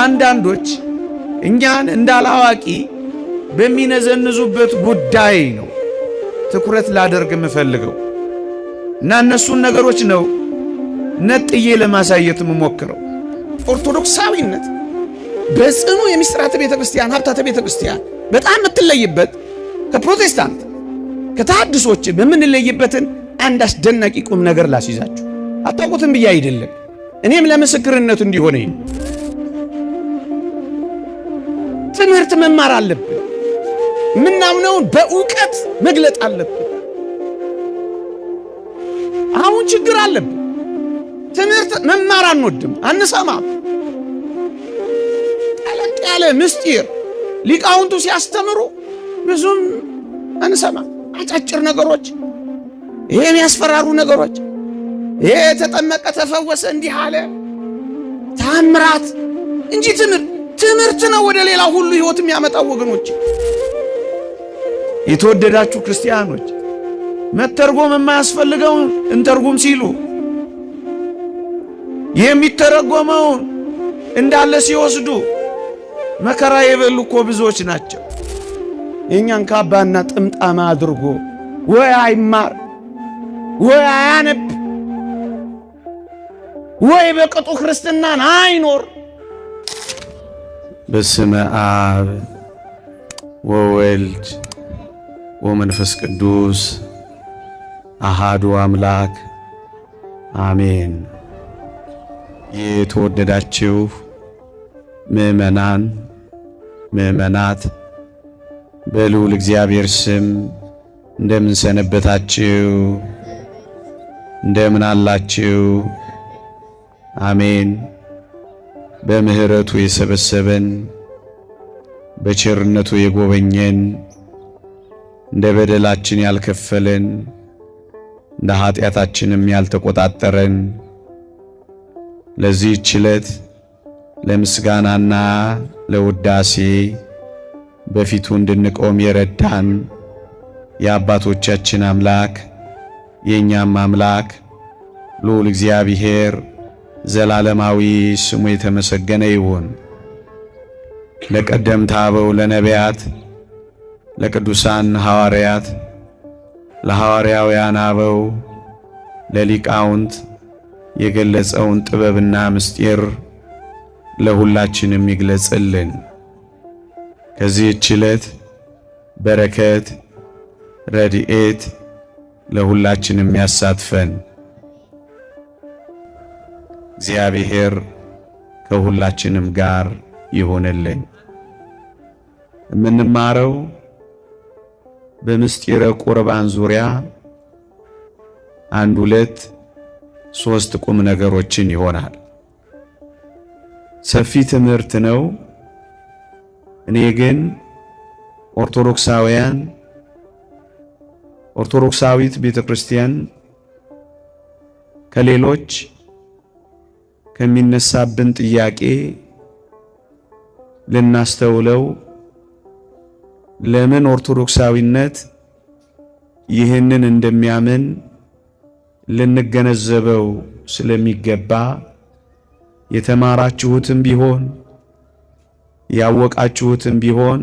አንዳንዶች እኛን እንዳላዋቂ በሚነዘንዙበት ጉዳይ ነው ትኩረት ላደርግ የምፈልገው እና እነሱን ነገሮች ነው ነጥዬ ለማሳየት የምሞክረው። ኦርቶዶክሳዊነት በጽኑ የምስጢራተ ቤተክርስቲያን ሀብታተ ቤተክርስቲያን በጣም የምትለይበት ከፕሮቴስታንት ከተሐድሶች በምንለይበትን አንድ አስደናቂ ቁም ነገር ላስይዛችሁ። አታውቁትም ብዬ አይደለም፣ እኔም ለምስክርነቱ እንዲሆነኝ ትምህርት መማር አለብን። ምናምነውን በእውቀት መግለጥ አለብን። አሁን ችግር አለብን። ትምህርት መማር አንወድም፣ አንሰማም። ጠለቅ ያለ ምስጢር ሊቃውንቱ ሲያስተምሩ ብዙም አንሰማም። አጫጭር ነገሮች፣ ይሄ የሚያስፈራሩ ነገሮች፣ ይሄ ተጠመቀ ተፈወሰ እንዲህ አለ ታምራት እንጂ ትምህርት ነው ወደ ሌላ ሁሉ ህይወት የሚያመጣው። ወገኖች የተወደዳችሁ ክርስቲያኖች መተርጎም የማያስፈልገውን እንተርጉም ሲሉ የሚተረጎመውን እንዳለ ሲወስዱ መከራ የበሉ እኮ ብዙዎች ናቸው። የእኛን ካባና ጥምጣማ አድርጎ ወይ አይማር ወይ አያነብ ወይ በቅጡ ክርስትናን አይኖር። በስመ አብ ወወልድ ወመንፈስ ቅዱስ አሃዱ አምላክ አሜን። የተወደዳችሁ ምእመናን ምእመናት በልዑል እግዚአብሔር ስም እንደምን ሰነበታችሁ? እንደምን አላችሁ? አሜን። በምህረቱ የሰበሰበን በቸርነቱ የጎበኘን እንደ በደላችን ያልከፈለን እንደ ኃጢአታችንም ያልተቆጣጠረን ለዚህች ዕለት ለምስጋናና ለውዳሴ በፊቱ እንድንቆም የረዳን የአባቶቻችን አምላክ የእኛም አምላክ ልዑል እግዚአብሔር ዘላለማዊ ስሙ የተመሰገነ ይሁን። ለቀደምት አበው ለነቢያት፣ ለቅዱሳን ሐዋርያት፣ ለሐዋርያውያን አበው፣ ለሊቃውንት የገለጸውን ጥበብና ምስጢር ለሁላችንም ይግለጽልን። ከዚህች ዕለት በረከት ረድኤት ለሁላችንም ያሳትፈን። እግዚአብሔር ከሁላችንም ጋር ይሆንልን። የምንማረው በምስጢረ ቁርባን ዙሪያ 1 2 3 ቁም ነገሮችን ይሆናል። ሰፊ ትምህርት ነው። እኔ ግን ኦርቶዶክሳዊት ቤተክርስቲያን ከሌሎች ከሚነሳብን ጥያቄ ልናስተውለው ለምን ኦርቶዶክሳዊነት ይህንን እንደሚያምን ልንገነዘበው ስለሚገባ የተማራችሁትም ቢሆን ያወቃችሁትም ቢሆን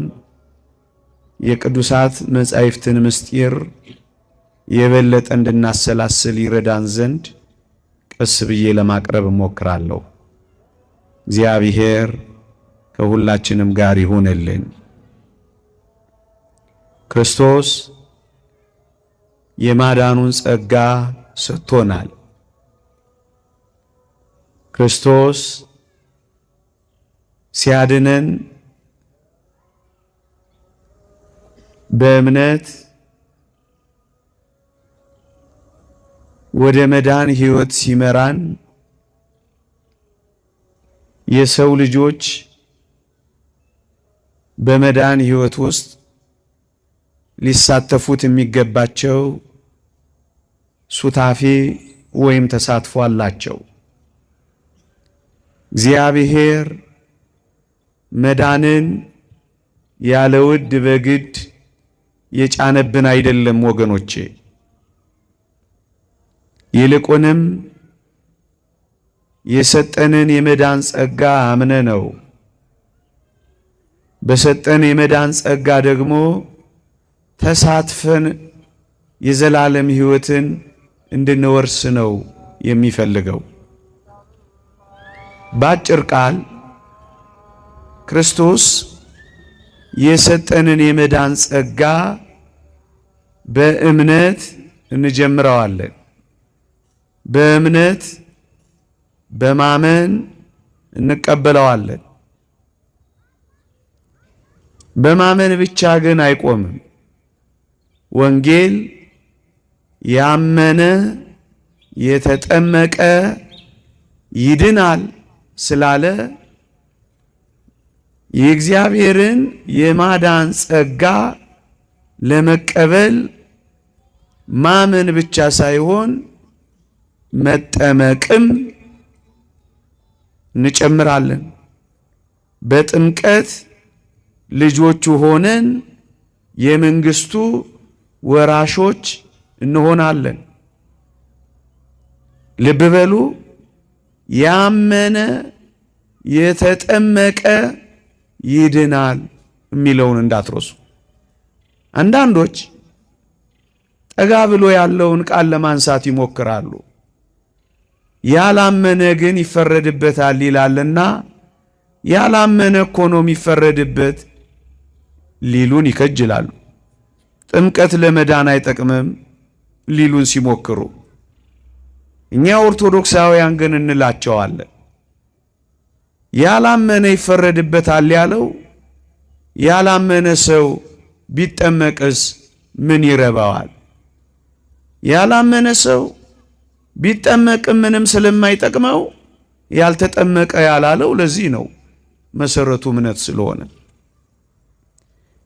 የቅዱሳት መጻሕፍትን ምስጢር የበለጠ እንድናሰላስል ይረዳን ዘንድ ቀስ ብዬ ለማቅረብ እሞክራለሁ። እግዚአብሔር ከሁላችንም ጋር ይሁንልን። ክርስቶስ የማዳኑን ጸጋ ሰጥቶናል። ክርስቶስ ሲያድነን በእምነት ወደ መዳን ሕይወት ሲመራን የሰው ልጆች በመዳን ሕይወት ውስጥ ሊሳተፉት የሚገባቸው ሱታፌ ወይም ተሳትፎ አላቸው። እግዚአብሔር መዳንን ያለ ውድ በግድ የጫነብን አይደለም ወገኖቼ። ይልቁንም የሰጠንን የመዳን ጸጋ አምነ ነው በሰጠን የመዳን ጸጋ ደግሞ ተሳትፈን የዘላለም ሕይወትን እንድንወርስ ነው የሚፈልገው። ባጭር ቃል ክርስቶስ የሰጠንን የመዳን ጸጋ በእምነት እንጀምረዋለን። በእምነት በማመን እንቀበለዋለን። በማመን ብቻ ግን አይቆምም። ወንጌል ያመነ የተጠመቀ ይድናል ስላለ የእግዚአብሔርን የማዳን ጸጋ ለመቀበል ማመን ብቻ ሳይሆን መጠመቅም እንጨምራለን። በጥምቀት ልጆቹ ሆነን የመንግስቱ ወራሾች እንሆናለን። ልብ በሉ፣ ያመነ የተጠመቀ ይድናል የሚለውን እንዳትረሱ። አንዳንዶች ጠጋ ብሎ ያለውን ቃል ለማንሳት ይሞክራሉ። ያላመነ ግን ይፈረድበታል ይላልና ያላመነ እኮ ነው የሚፈረድበት ሊሉን ይከጅላሉ። ጥምቀት ለመዳን አይጠቅምም ሊሉን ሲሞክሩ፣ እኛ ኦርቶዶክሳውያን ግን እንላቸዋለን፣ ያላመነ ይፈረድበታል ያለው ያላመነ ሰው ቢጠመቅስ ምን ይረባዋል? ያላመነ ሰው ቢጠመቅም ምንም ስለማይጠቅመው ያልተጠመቀ ያላለው ለዚህ ነው፣ መሰረቱ እምነት ስለሆነ።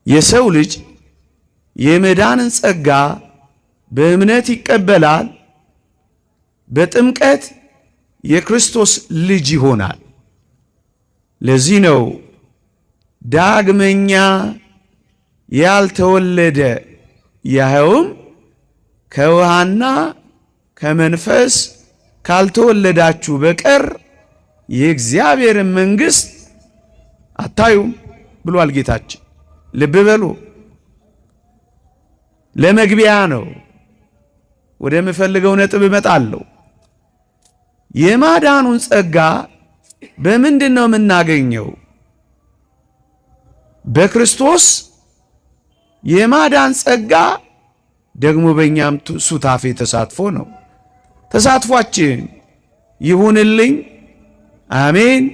የሰው ልጅ የመዳንን ጸጋ በእምነት ይቀበላል። በጥምቀት የክርስቶስ ልጅ ይሆናል። ለዚህ ነው ዳግመኛ ያልተወለደ ያኸውም ከውሃና ከመንፈስ ካልተወለዳችሁ በቀር የእግዚአብሔርን መንግሥት አታዩም ብሏል ጌታችን። ልብ በሉ፣ ለመግቢያ ነው። ወደ ምፈልገው ነጥብ እመጣለሁ። የማዳኑን ጸጋ በምንድን ነው የምናገኘው? በክርስቶስ የማዳን ጸጋ ደግሞ በእኛም ሱታፌ ተሳትፎ ነው። ተሳትፏችን ይሁንልኝ፣ አሜን፣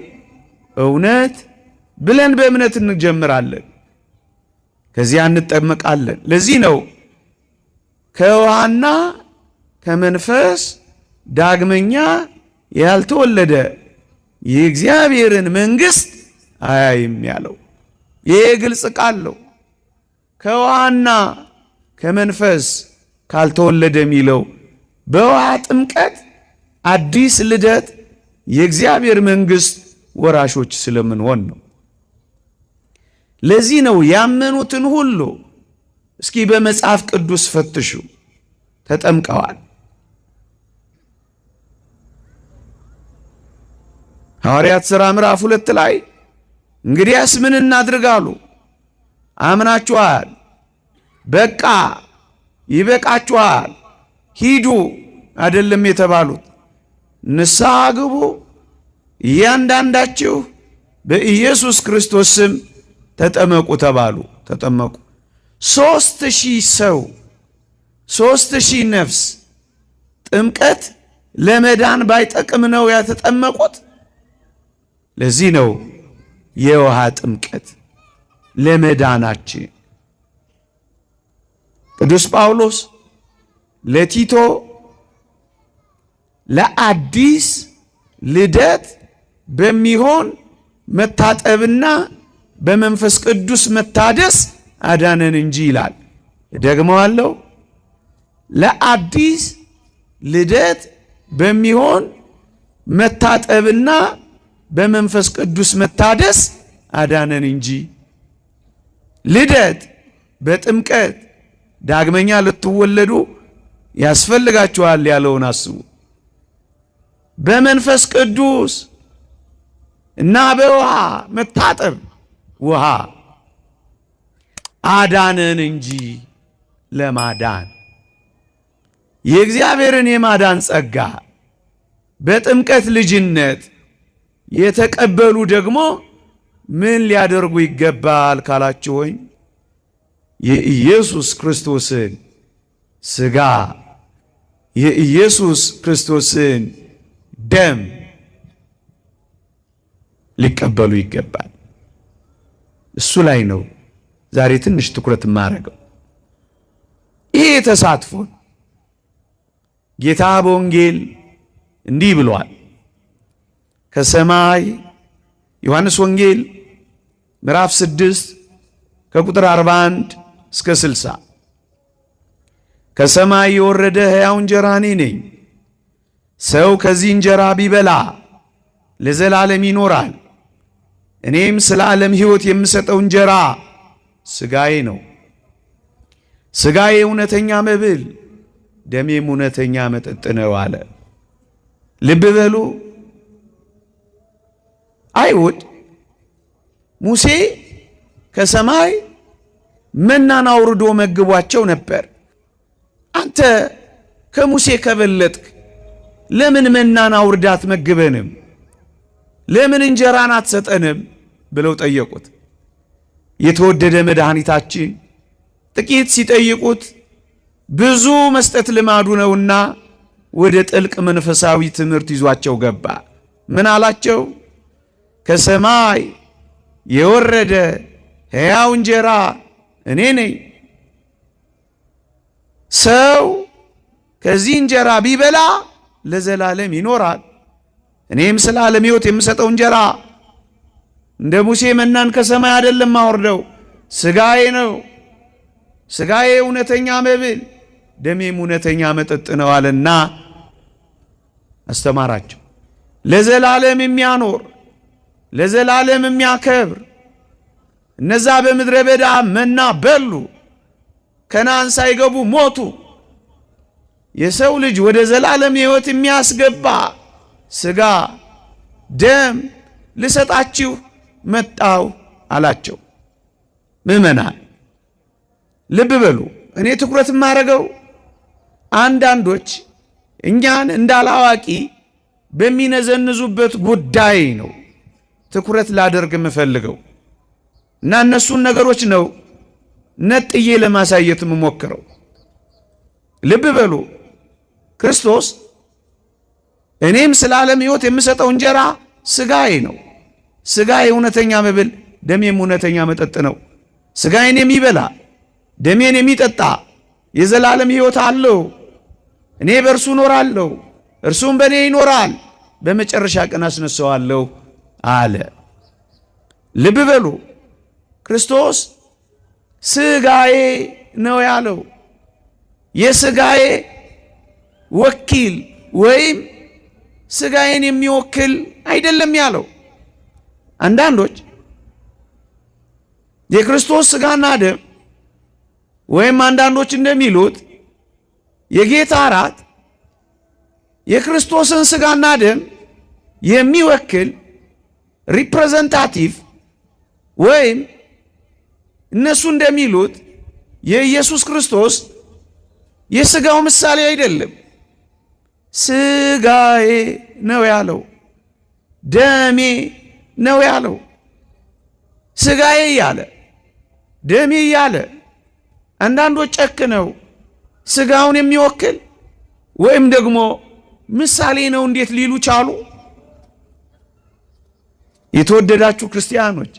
እውነት ብለን በእምነት እንጀምራለን። ከዚያ እንጠመቃለን። ለዚህ ነው ከውሃና ከመንፈስ ዳግመኛ ያልተወለደ የእግዚአብሔርን መንግሥት አያይም ያለው። ይሄ ግልጽ ቃል ነው። ከውሃና ከመንፈስ ካልተወለደ የሚለው በውሃ ጥምቀት አዲስ ልደት የእግዚአብሔር መንግሥት ወራሾች ስለምንሆን ነው። ለዚህ ነው ያመኑትን ሁሉ እስኪ በመጽሐፍ ቅዱስ ፈትሹ ተጠምቀዋል። ሐዋርያት ሥራ ምዕራፍ 2 ላይ እንግዲያስ ምን እናድርግ አሉ። አምናችኋል፣ በቃ ይበቃችኋል፣ ሂዱ አይደለም የተባሉት፣ ንስሐ ግቡ፣ እያንዳንዳችሁ በኢየሱስ ክርስቶስ ስም ተጠመቁ ተባሉ። ተጠመቁ። 3000 ሰው 3000 ነፍስ ጥምቀት ለመዳን ባይጠቅም ነው ያተጠመቁት። ለዚህ ነው የውሃ ጥምቀት ለመዳናችን። ቅዱስ ጳውሎስ ለቲቶ ለአዲስ ልደት በሚሆን መታጠብና በመንፈስ ቅዱስ መታደስ አዳነን እንጂ ይላል። ደግመዋለሁ፣ ለአዲስ ልደት በሚሆን መታጠብና በመንፈስ ቅዱስ መታደስ አዳነን እንጂ። ልደት በጥምቀት ዳግመኛ ልትወለዱ ያስፈልጋችኋል ያለውን አስቡ። በመንፈስ ቅዱስ እና በውሃ መታጠብ፣ ውሃ አዳነን እንጂ ለማዳን የእግዚአብሔርን የማዳን ጸጋ በጥምቀት ልጅነት የተቀበሉ ደግሞ ምን ሊያደርጉ ይገባል ካላችሁኝ የኢየሱስ ክርስቶስን ሥጋ የኢየሱስ ክርስቶስን ደም ሊቀበሉ ይገባል። እሱ ላይ ነው ዛሬ ትንሽ ትኩረት ማረገው። ይሄ ተሳትፎ ጌታ በወንጌል እንዲህ ብሏል። ከሰማይ ዮሐንስ ወንጌል ምዕራፍ 6 ከቁጥር 41 እስከ 60 ከሰማይ የወረደ ሕያው እንጀራ እኔ ነኝ። ሰው ከዚህ እንጀራ ቢበላ ለዘላለም ይኖራል። እኔም ስለ ዓለም ሕይወት የምሰጠው እንጀራ ሥጋዬ ነው። ሥጋዬ እውነተኛ መብል፣ ደሜም እውነተኛ መጠጥ ነው አለ። ልብ በሉ አይሁድ ሙሴ ከሰማይ መናን አውርዶ መግቧቸው ነበር። አንተ ከሙሴ ከበለጥክ ለምን መናን አውርዳ አትመግበንም? ለምን እንጀራን አትሰጠንም? ብለው ጠየቁት። የተወደደ መድኃኒታችን ጥቂት ሲጠይቁት ብዙ መስጠት ልማዱ ነውና ወደ ጥልቅ መንፈሳዊ ትምህርት ይዟቸው ገባ። ምን አላቸው? ከሰማይ የወረደ ሕያው እንጀራ እኔ ነኝ። ሰው ከዚህ እንጀራ ቢበላ ለዘላለም ይኖራል። እኔም ስለ ዓለም ሕይወት የምሰጠው እንጀራ እንደ ሙሴ መናን ከሰማይ አይደለም ማወርደው፣ ሥጋዬ ነው። ሥጋዬ እውነተኛ መብል፣ ደሜም እውነተኛ መጠጥ ነው አለና አስተማራቸው። ለዘላለም የሚያኖር ለዘላለም የሚያከብር እነዛ በምድረ በዳ መና በሉ፣ ከነዓን ሳይገቡ ሞቱ። የሰው ልጅ ወደ ዘላለም ሕይወት የሚያስገባ ሥጋ ደም ልሰጣችሁ መጣው አላቸው። ምእመናን ልብ በሉ። እኔ ትኩረት የማደርገው አንዳንዶች እኛን እንዳላዋቂ በሚነዘንዙበት ጉዳይ ነው ትኩረት ላደርግ የምፈልገው እና እነሱን ነገሮች ነው ነጥዬ ለማሳየት የምሞክረው። ልብ በሉ። ክርስቶስ እኔም ስለ ዓለም ሕይወት የምሰጠው እንጀራ ሥጋዬ ነው። ሥጋዬ እውነተኛ መብል፣ ደሜም እውነተኛ መጠጥ ነው። ሥጋዬን የሚበላ ደሜን የሚጠጣ የዘላለም ሕይወት አለው። እኔ በእርሱ እኖራለሁ፣ እርሱም በእኔ ይኖራል፣ በመጨረሻ ቀን አስነሳዋለሁ አለ። ልብ በሉ። ክርስቶስ ሥጋዬ ነው ያለው። የሥጋዬ ወኪል ወይም ሥጋዬን የሚወክል አይደለም ያለው። አንዳንዶች የክርስቶስ ሥጋና ደም ወይም አንዳንዶች እንደሚሉት የጌታ እራት የክርስቶስን ሥጋና ደም የሚወክል ሪፕሬዘንታቲቭ ወይም እነሱ እንደሚሉት የኢየሱስ ክርስቶስ የሥጋው ምሳሌ አይደለም። ሥጋዬ ነው ያለው፣ ደሜ ነው ያለው። ሥጋዬ እያለ ደሜ እያለ አንዳንዶች ጨክነው ሥጋውን የሚወክል ወይም ደግሞ ምሳሌ ነው እንዴት ሊሉ ቻሉ? የተወደዳችሁ ክርስቲያኖች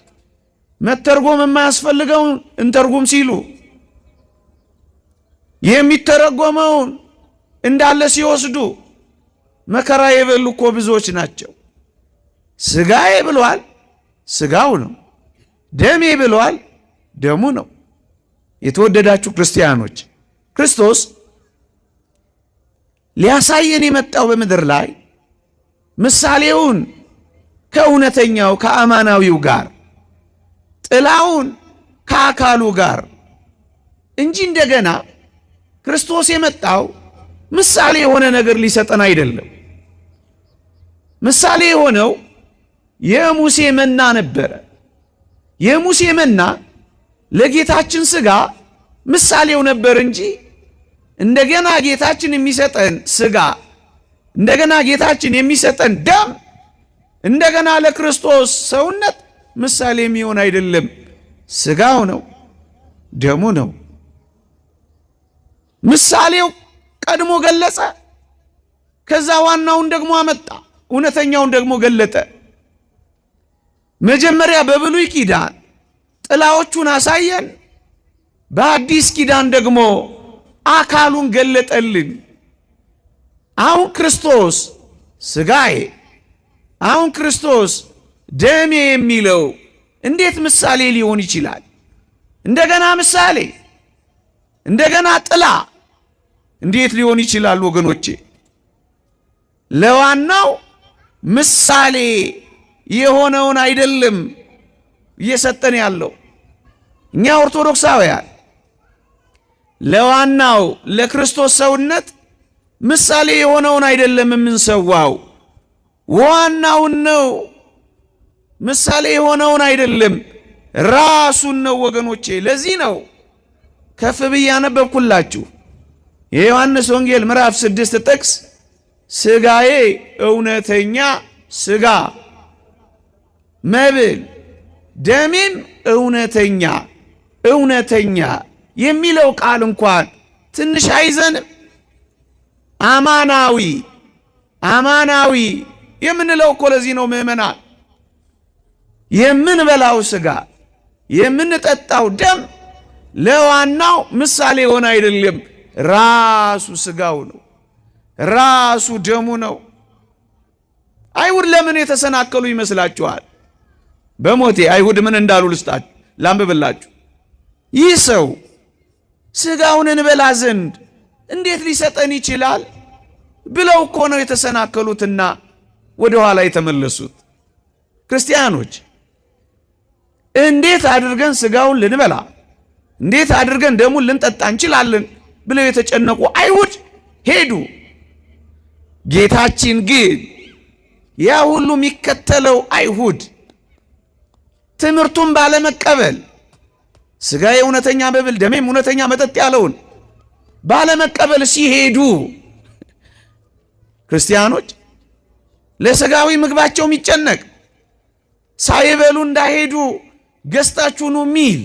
መተርጎም የማያስፈልገውን እንተርጉም ሲሉ የሚተረጎመውን እንዳለ ሲወስዱ መከራ የበሉ እኮ ብዙዎች ናቸው። ሥጋዬ ብሏል፣ ሥጋው ነው። ደሜ ብሏል፣ ደሙ ነው። የተወደዳችሁ ክርስቲያኖች ክርስቶስ ሊያሳየን የመጣው በምድር ላይ ምሳሌውን ከእውነተኛው ከአማናዊው ጋር ጥላውን ከአካሉ ጋር እንጂ እንደገና ክርስቶስ የመጣው ምሳሌ የሆነ ነገር ሊሰጠን አይደለም። ምሳሌ የሆነው የሙሴ መና ነበረ። የሙሴ መና ለጌታችን ሥጋ ምሳሌው ነበር እንጂ እንደገና ጌታችን የሚሰጠን ሥጋ እንደገና ጌታችን የሚሰጠን ደም እንደገና ለክርስቶስ ሰውነት ምሳሌ የሚሆን አይደለም። ሥጋው ነው፣ ደሙ ነው። ምሳሌው ቀድሞ ገለጸ፣ ከዛ ዋናውን ደግሞ አመጣ፣ እውነተኛውን ደግሞ ገለጠ። መጀመሪያ በብሉይ ኪዳን ጥላዎቹን አሳየን፣ በአዲስ ኪዳን ደግሞ አካሉን ገለጠልን። አሁን ክርስቶስ ሥጋዬ፣ አሁን ክርስቶስ ደሜ የሚለው እንዴት ምሳሌ ሊሆን ይችላል? እንደገና ምሳሌ፣ እንደገና ጥላ እንዴት ሊሆን ይችላል? ወገኖቼ ለዋናው ምሳሌ የሆነውን አይደለም እየሰጠን ያለው። እኛ ኦርቶዶክሳውያን ለዋናው ለክርስቶስ ሰውነት ምሳሌ የሆነውን አይደለም የምንሰዋው፣ ዋናውን ነው። ምሳሌ የሆነውን አይደለም ራሱን ነው ወገኖቼ። ለዚህ ነው ከፍ ብዬ ያነበብኩላችሁ የዮሐንስ ወንጌል ምዕራፍ 6 ጥቅስ ሥጋዬ እውነተኛ ሥጋ መብል ደሜም እውነተኛ እውነተኛ የሚለው ቃል እንኳን ትንሽ አይዘንም? አማናዊ አማናዊ የምንለው እኮ ለዚህ ነው ምእመናን። የምንበላው ሥጋ የምንጠጣው ደም ለዋናው ምሳሌ ሆነ አይደለም፣ ራሱ ሥጋው ነው፣ ራሱ ደሙ ነው። አይሁድ ለምን የተሰናከሉ ይመስላችኋል? በሞቴ አይሁድ ምን እንዳሉ ላንብብላችሁ። ይህ ሰው ሥጋውን እንበላ ዘንድ እንዴት ሊሰጠን ይችላል ብለው እኮ ነው የተሰናከሉትና ወደ ኋላ የተመለሱት። ክርስቲያኖች እንዴት አድርገን ሥጋውን ልንበላ እንዴት አድርገን ደሙን ልንጠጣ እንችላለን ብለው የተጨነቁ አይሁድ ሄዱ። ጌታችን ግን ያ ሁሉ የሚከተለው አይሁድ ትምህርቱን ባለመቀበል ሥጋዬ እውነተኛ መብል ደሜም እውነተኛ መጠጥ ያለውን ባለመቀበል ሲሄዱ ክርስቲያኖች ለሥጋዊ ምግባቸው የሚጨነቅ ሳይበሉ እንዳይሄዱ ገዝታችሁ ኑ የሚል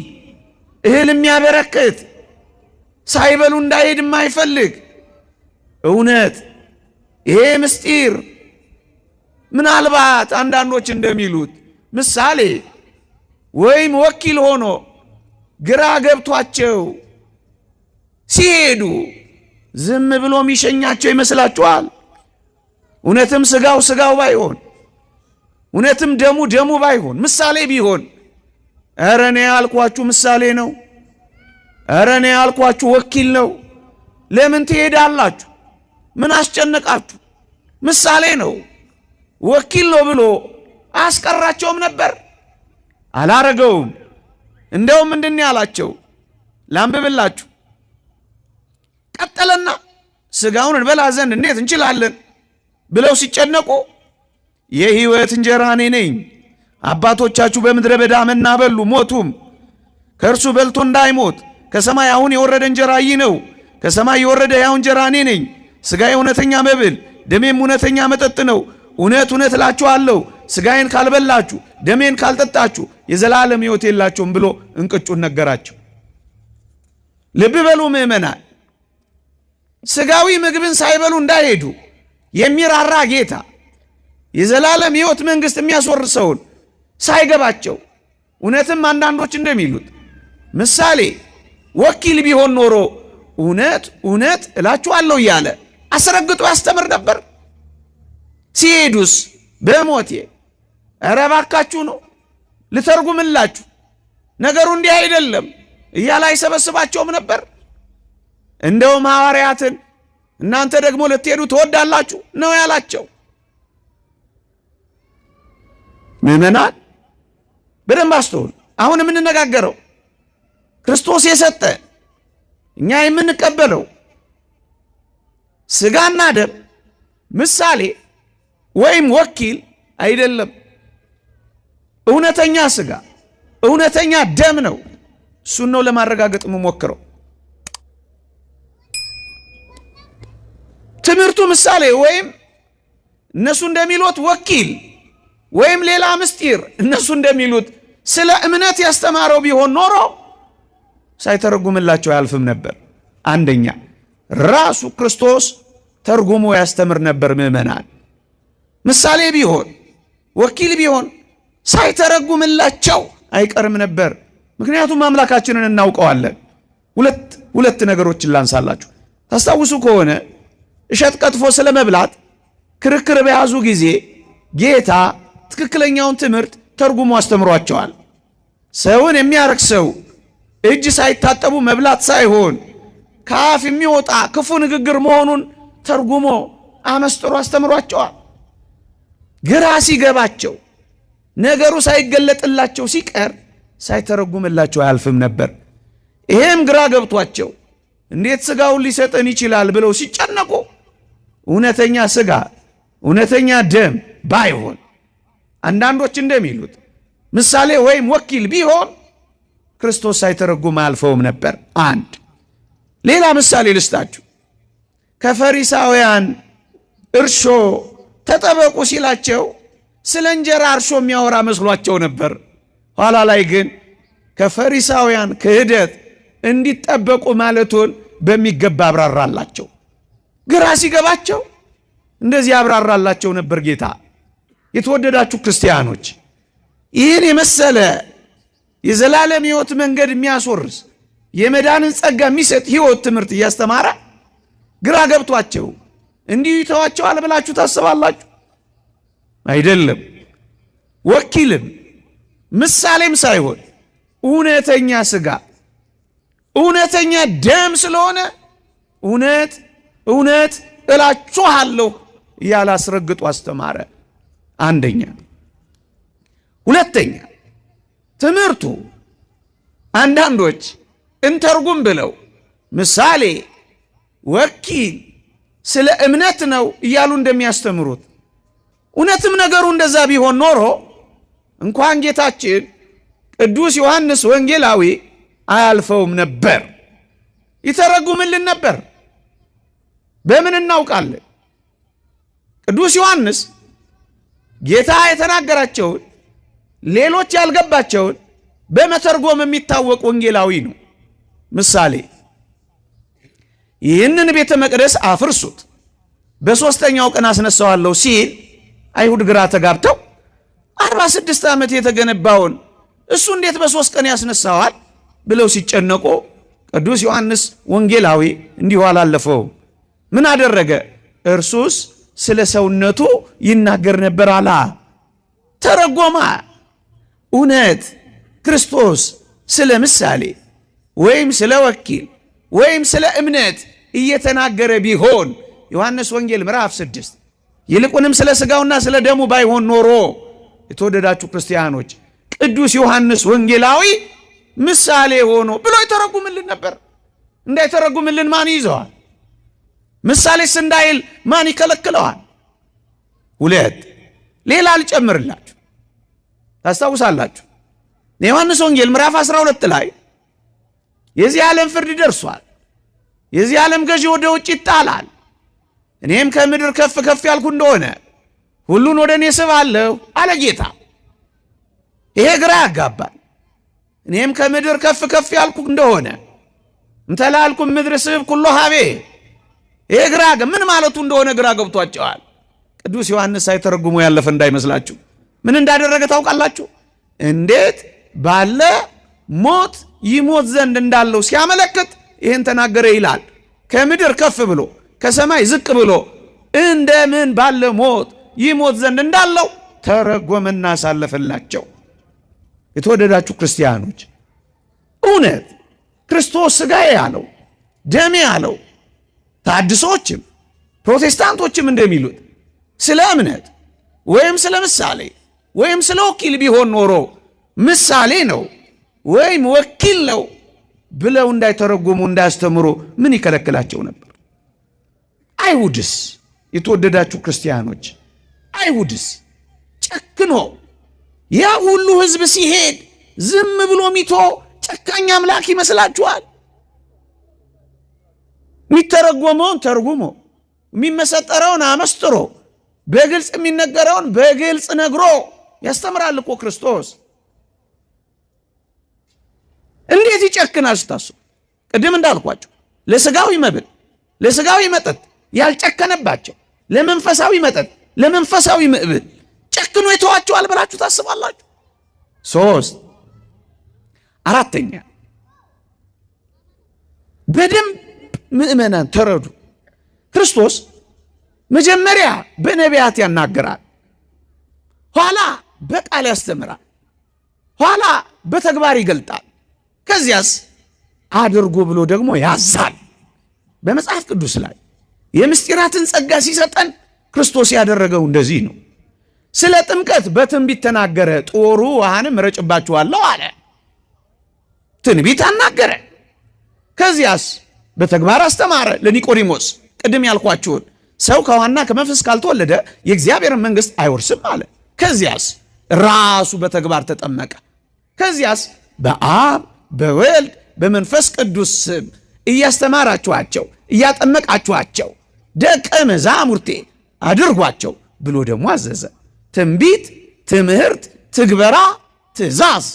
እህል የሚያበረክት ሳይበሉ እንዳይሄድ የማይፈልግ እውነት ይሄ ምስጢር ምናልባት አንዳንዶች እንደሚሉት ምሳሌ ወይም ወኪል ሆኖ ግራ ገብቷቸው ሲሄዱ ዝም ብሎ የሚሸኛቸው ይመስላችኋል? እውነትም ሥጋው ሥጋው ባይሆን እውነትም ደሙ ደሙ ባይሆን ምሳሌ ቢሆን ኧረ እኔ ያልኳችሁ ምሳሌ ነው፣ ኧረ እኔ ያልኳችሁ ወኪል ነው፣ ለምን ትሄዳላችሁ? ምን አስጨነቃችሁ? ምሳሌ ነው ወኪል ነው ብሎ አያስቀራቸውም ነበር? አላረገውም። እንደውም ምንድን ያላቸው ላንብብላችሁ። ቀጠለና ሥጋውን እንበላ ዘንድ እንዴት እንችላለን ብለው ሲጨነቁ የሕይወት እንጀራ እኔ ነኝ፣ አባቶቻችሁ በምድረ በዳ መና በሉ ሞቱም፣ ከእርሱ በልቶ እንዳይሞት ከሰማይ አሁን የወረደ እንጀራ ይህ ነው። ከሰማይ የወረደ ያው እንጀራ እኔ ነኝ። ሥጋዬ እውነተኛ መብል ደሜም እውነተኛ መጠጥ ነው። እውነት እውነት እላችኋለሁ ሥጋዬን ካልበላችሁ ደሜን ካልጠጣችሁ የዘላለም ሕይወት የላችሁም ብሎ እንቅጩን ነገራቸው። ልብ በሉ ምእመናን፣ ሥጋዊ ምግብን ሳይበሉ እንዳይሄዱ የሚራራ ጌታ የዘላለም ሕይወት መንግሥት የሚያስወርሰውን ሳይገባቸው እውነትም አንዳንዶች እንደሚሉት ምሳሌ ወኪል ቢሆን ኖሮ እውነት እውነት እላችኋለሁ እያለ አስረግጦ ያስተምር ነበር። ሲሄዱስ በሞቴ ኧረ እባካችሁ ነው ልተርጉምላችሁ ነገሩ እንዲህ አይደለም እያለ አይሰበስባቸውም ነበር። እንደውም ሐዋርያትን እናንተ ደግሞ ልትሄዱ ትወዳላችሁ ነው ያላቸው። ምእመናን በደንብ አስተውሉ። አሁን የምንነጋገረው ክርስቶስ የሰጠ እኛ የምንቀበለው ሥጋና ደም ምሳሌ ወይም ወኪል አይደለም። እውነተኛ ሥጋ እውነተኛ ደም ነው። እሱን ነው ለማረጋገጥ የምሞክረው። ትምህርቱ ምሳሌ ወይም እነሱ እንደሚሉት ወኪል ወይም ሌላ ምስጢር እነሱ እንደሚሉት ስለ እምነት ያስተማረው ቢሆን ኖሮ ሳይተረጉምላቸው አያልፍም ነበር። አንደኛ ራሱ ክርስቶስ ተርጉሞ ያስተምር ነበር ምዕመናን። ምሳሌ ቢሆን ወኪል ቢሆን ሳይተረጉምላቸው አይቀርም ነበር። ምክንያቱም አምላካችንን እናውቀዋለን። ሁለት ነገሮችን ላንሳላችሁ። ታስታውሱ ከሆነ እሸት ቀጥፎ ስለ መብላት ክርክር በያዙ ጊዜ ጌታ ትክክለኛውን ትምህርት ተርጉሞ አስተምሯቸዋል። ሰውን የሚያረክሰው እጅ ሳይታጠቡ መብላት ሳይሆን ከአፍ የሚወጣ ክፉ ንግግር መሆኑን ተርጉሞ አመስጥሮ አስተምሯቸዋል። ግራ ሲገባቸው ነገሩ ሳይገለጥላቸው ሲቀር ሳይተረጉምላቸው አያልፍም ነበር። ይሄም ግራ ገብቷቸው እንዴት ሥጋውን ሊሰጠን ይችላል ብለው ሲጨነቁ እውነተኛ ሥጋ እውነተኛ ደም ባይሆን አንዳንዶች እንደሚሉት ምሳሌ ወይም ወኪል ቢሆን ክርስቶስ ሳይተረጉም አያልፈውም ነበር። አንድ ሌላ ምሳሌ ልስጣችሁ። ከፈሪሳውያን እርሾ ተጠበቁ ሲላቸው ስለ እንጀራ እርሾ የሚያወራ መስሏቸው ነበር። ኋላ ላይ ግን ከፈሪሳውያን ክህደት እንዲጠበቁ ማለቱን በሚገባ አብራራላቸው። ግራ ሲገባቸው እንደዚህ አብራራላቸው ነበር ጌታ። የተወደዳችሁ ክርስቲያኖች ይህን የመሰለ የዘላለም ሕይወት መንገድ የሚያስወርስ የመዳንን ጸጋ የሚሰጥ ሕይወት ትምህርት እያስተማረ ግራ ገብቷቸው እንዲሁ ይተዋቸዋል ብላችሁ ታስባላችሁ? አይደለም። ወኪልም ምሳሌም ሳይሆን እውነተኛ ሥጋ እውነተኛ ደም ስለሆነ እውነት እውነት እላችኋለሁ እያለ አስረግጦ አስተማረ። አንደኛ። ሁለተኛ ትምህርቱ አንዳንዶች እንተርጉም ብለው ምሳሌ ወኪል ስለ እምነት ነው እያሉ እንደሚያስተምሩት እውነትም ነገሩ እንደዛ ቢሆን ኖሮ እንኳን ጌታችን ቅዱስ ዮሐንስ ወንጌላዊ አያልፈውም ነበር፣ ይተረጉምልን ነበር። በምን እናውቃለን? ቅዱስ ዮሐንስ ጌታ የተናገራቸውን ሌሎች ያልገባቸውን በመተርጎም የሚታወቅ ወንጌላዊ ነው። ምሳሌ ይህንን ቤተ መቅደስ አፍርሱት በሦስተኛው ቀን አስነሳዋለሁ ሲል አይሁድ ግራ ተጋብተው 46 ዓመት የተገነባውን እሱ እንዴት በ3 ቀን ያስነሳዋል ብለው ሲጨነቁ ቅዱስ ዮሐንስ ወንጌላዊ እንዲሁ አላለፈውም። ምን አደረገ? እርሱስ ስለ ሰውነቱ ይናገር ነበር አላ። ተረጎማ። እውነት ክርስቶስ ስለ ምሳሌ ወይም ስለ ወኪል ወይም ስለ እምነት እየተናገረ ቢሆን ዮሐንስ ወንጌል ምዕራፍ 6 ይልቁንም ስለ ሥጋውና ስለ ደሙ ባይሆን ኖሮ የተወደዳችሁ ክርስቲያኖች ቅዱስ ዮሐንስ ወንጌላዊ ምሳሌ ሆኖ ብሎ ይተረጉምልን ነበር። እንዳይተረጉምልን ማን ይዘዋል? ምሳሌስ እንዳይል ማን ይከለክለዋል? ሁለት ሌላ ልጨምርላችሁ። ታስታውሳላችሁ የዮሐንስ ወንጌል ምዕራፍ 12 ላይ የዚህ ዓለም ፍርድ ደርሷል፣ የዚህ ዓለም ገዢ ወደ ውጭ ይጣላል፣ እኔም ከምድር ከፍ ከፍ ያልኩ እንደሆነ ሁሉን ወደ እኔ ስባለሁ አለ ጌታ። ይሄ ግራ ያጋባል። እኔም ከምድር ከፍ ከፍ ያልኩ እንደሆነ እንተላልኩም ምድር ስብ ኩሎ ሀቤ። ይሄ ግራ ምን ማለቱ እንደሆነ ግራ ገብቷቸዋል። ቅዱስ ዮሐንስ ሳይተረጉሙ ያለፈ እንዳይመስላችሁ። ምን እንዳደረገ ታውቃላችሁ? እንዴት ባለ ሞት ይሞት ዘንድ እንዳለው ሲያመለክት ይህን ተናገረ ይላል። ከምድር ከፍ ብሎ ከሰማይ ዝቅ ብሎ እንደምን ባለ ሞት ይሞት ዘንድ እንዳለው ተረጎመና አሳለፈላቸው። የተወደዳችሁ ክርስቲያኖች እውነት ክርስቶስ ሥጋዬ ያለው ደሜ ያለው ታድሶችም ፕሮቴስታንቶችም እንደሚሉት ስለ እምነት ወይም ስለ ምሳሌ ወይም ስለ ወኪል ቢሆን ኖሮ ምሳሌ ነው ወይም ወኪል ነው ብለው እንዳይተረጎሙ እንዳያስተምሩ ምን ይከለክላቸው ነበር? አይሁድስ? የተወደዳችሁ ክርስቲያኖች አይሁድስ ጨክኖ ያ ሁሉ ሕዝብ ሲሄድ ዝም ብሎ ሚቶ ጨካኝ አምላክ ይመስላችኋል? የሚተረጎመውን ተርጉሞ የሚመሰጠረውን አመስጥሮ በግልጽ የሚነገረውን በግልጽ ነግሮ ያስተምራል እኮ ክርስቶስ። እንዴት ይጨክናል ስታስቡ? ቅድም እንዳልኳቸው ለስጋዊ መብል ለስጋዊ መጠጥ ያልጨከነባቸው ለመንፈሳዊ መጠጥ ለመንፈሳዊ መብል ጨክኖ የተዋቸዋል ብላችሁ ታስባላችሁ? 3 4ኛ በደንብ ምእመናን ተረዱ። ክርስቶስ መጀመሪያ በነቢያት ያናገራል፣ ኋላ በቃል ያስተምራል፣ ኋላ በተግባር ይገልጣል፣ ከዚያስ አድርጎ ብሎ ደግሞ ያዛል። በመጽሐፍ ቅዱስ ላይ የምስጢራትን ጸጋ ሲሰጠን ክርስቶስ ያደረገው እንደዚህ ነው። ስለ ጥምቀት በትንቢት ተናገረ፣ ጦሩ ውሃንም ረጭባችኋለሁ አለ። ትንቢት አናገረ። ከዚያስ በተግባር አስተማረ ለኒቆዲሞስ። ቅድም ያልኳችሁን ሰው ከውሃና ከመንፈስ ካልተወለደ የእግዚአብሔርን መንግሥት አይወርስም አለ። ከዚያስ ራሱ በተግባር ተጠመቀ። ከዚያስ በአብ በወልድ በመንፈስ ቅዱስ ስም እያስተማራችኋቸው እያጠመቃችኋቸው ደቀ መዛሙርቴ አድርጓቸው ብሎ ደግሞ አዘዘ። ትንቢት፣ ትምህርት፣ ትግበራ፣ ትእዛዝ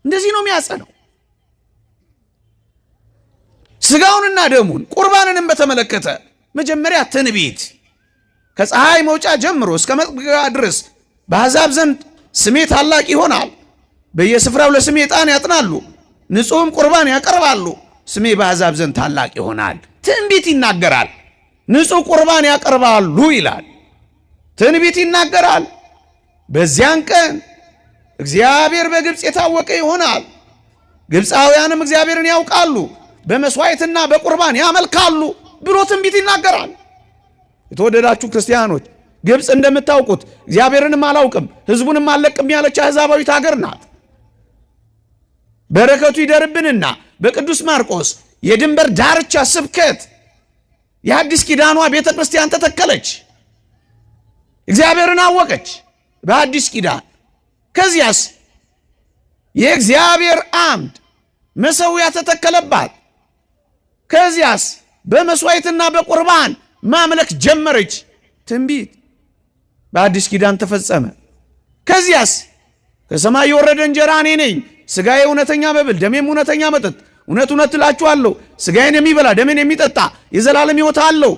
እንደዚህ ነው የሚያጸነው። ስጋውንና ደሙን ቁርባንንም በተመለከተ መጀመሪያ ትንቢት ከፀሐይ መውጫ ጀምሮ እስከ መጥለቂያ ድረስ በአሕዛብ ዘንድ ስሜ ታላቅ ይሆናል፣ በየስፍራው ለስሜ ዕጣን ያጥናሉ፣ ንጹሕም ቁርባን ያቀርባሉ፣ ስሜ በአሕዛብ ዘንድ ታላቅ ይሆናል። ትንቢት ይናገራል፣ ንጹሕ ቁርባን ያቀርባሉ ይላል። ትንቢት ይናገራል። በዚያን ቀን እግዚአብሔር በግብፅ የታወቀ ይሆናል፣ ግብፃውያንም እግዚአብሔርን ያውቃሉ፣ በመስዋዕትና በቁርባን ያመልካሉ ብሎ ትንቢት ይናገራል። የተወደዳችሁ ክርስቲያኖች ግብፅ እንደምታውቁት እግዚአብሔርንም አላውቅም ሕዝቡንም አልለቅም ያለች አሕዛባዊት ሀገር ናት። በረከቱ ይደርብንና በቅዱስ ማርቆስ የድንበር ዳርቻ ስብከት የአዲስ ኪዳኗ ቤተ ክርስቲያን ተተከለች። እግዚአብሔርን አወቀች በአዲስ ኪዳን። ከዚያስ የእግዚአብሔር አምድ መሠዊያ ተተከለባት። ከዚያስ በመስዋዕትና በቁርባን ማምለክ ጀመረች። ትንቢት በአዲስ ኪዳን ተፈጸመ። ከዚያስ ከሰማይ የወረደ እንጀራ እኔ ነኝ፣ ሥጋዬ እውነተኛ መብል ደሜም እውነተኛ መጠጥ፣ እውነት እውነት እላችኋለሁ ሥጋዬን የሚበላ ደሜን የሚጠጣ የዘላለም ሕይወት አለው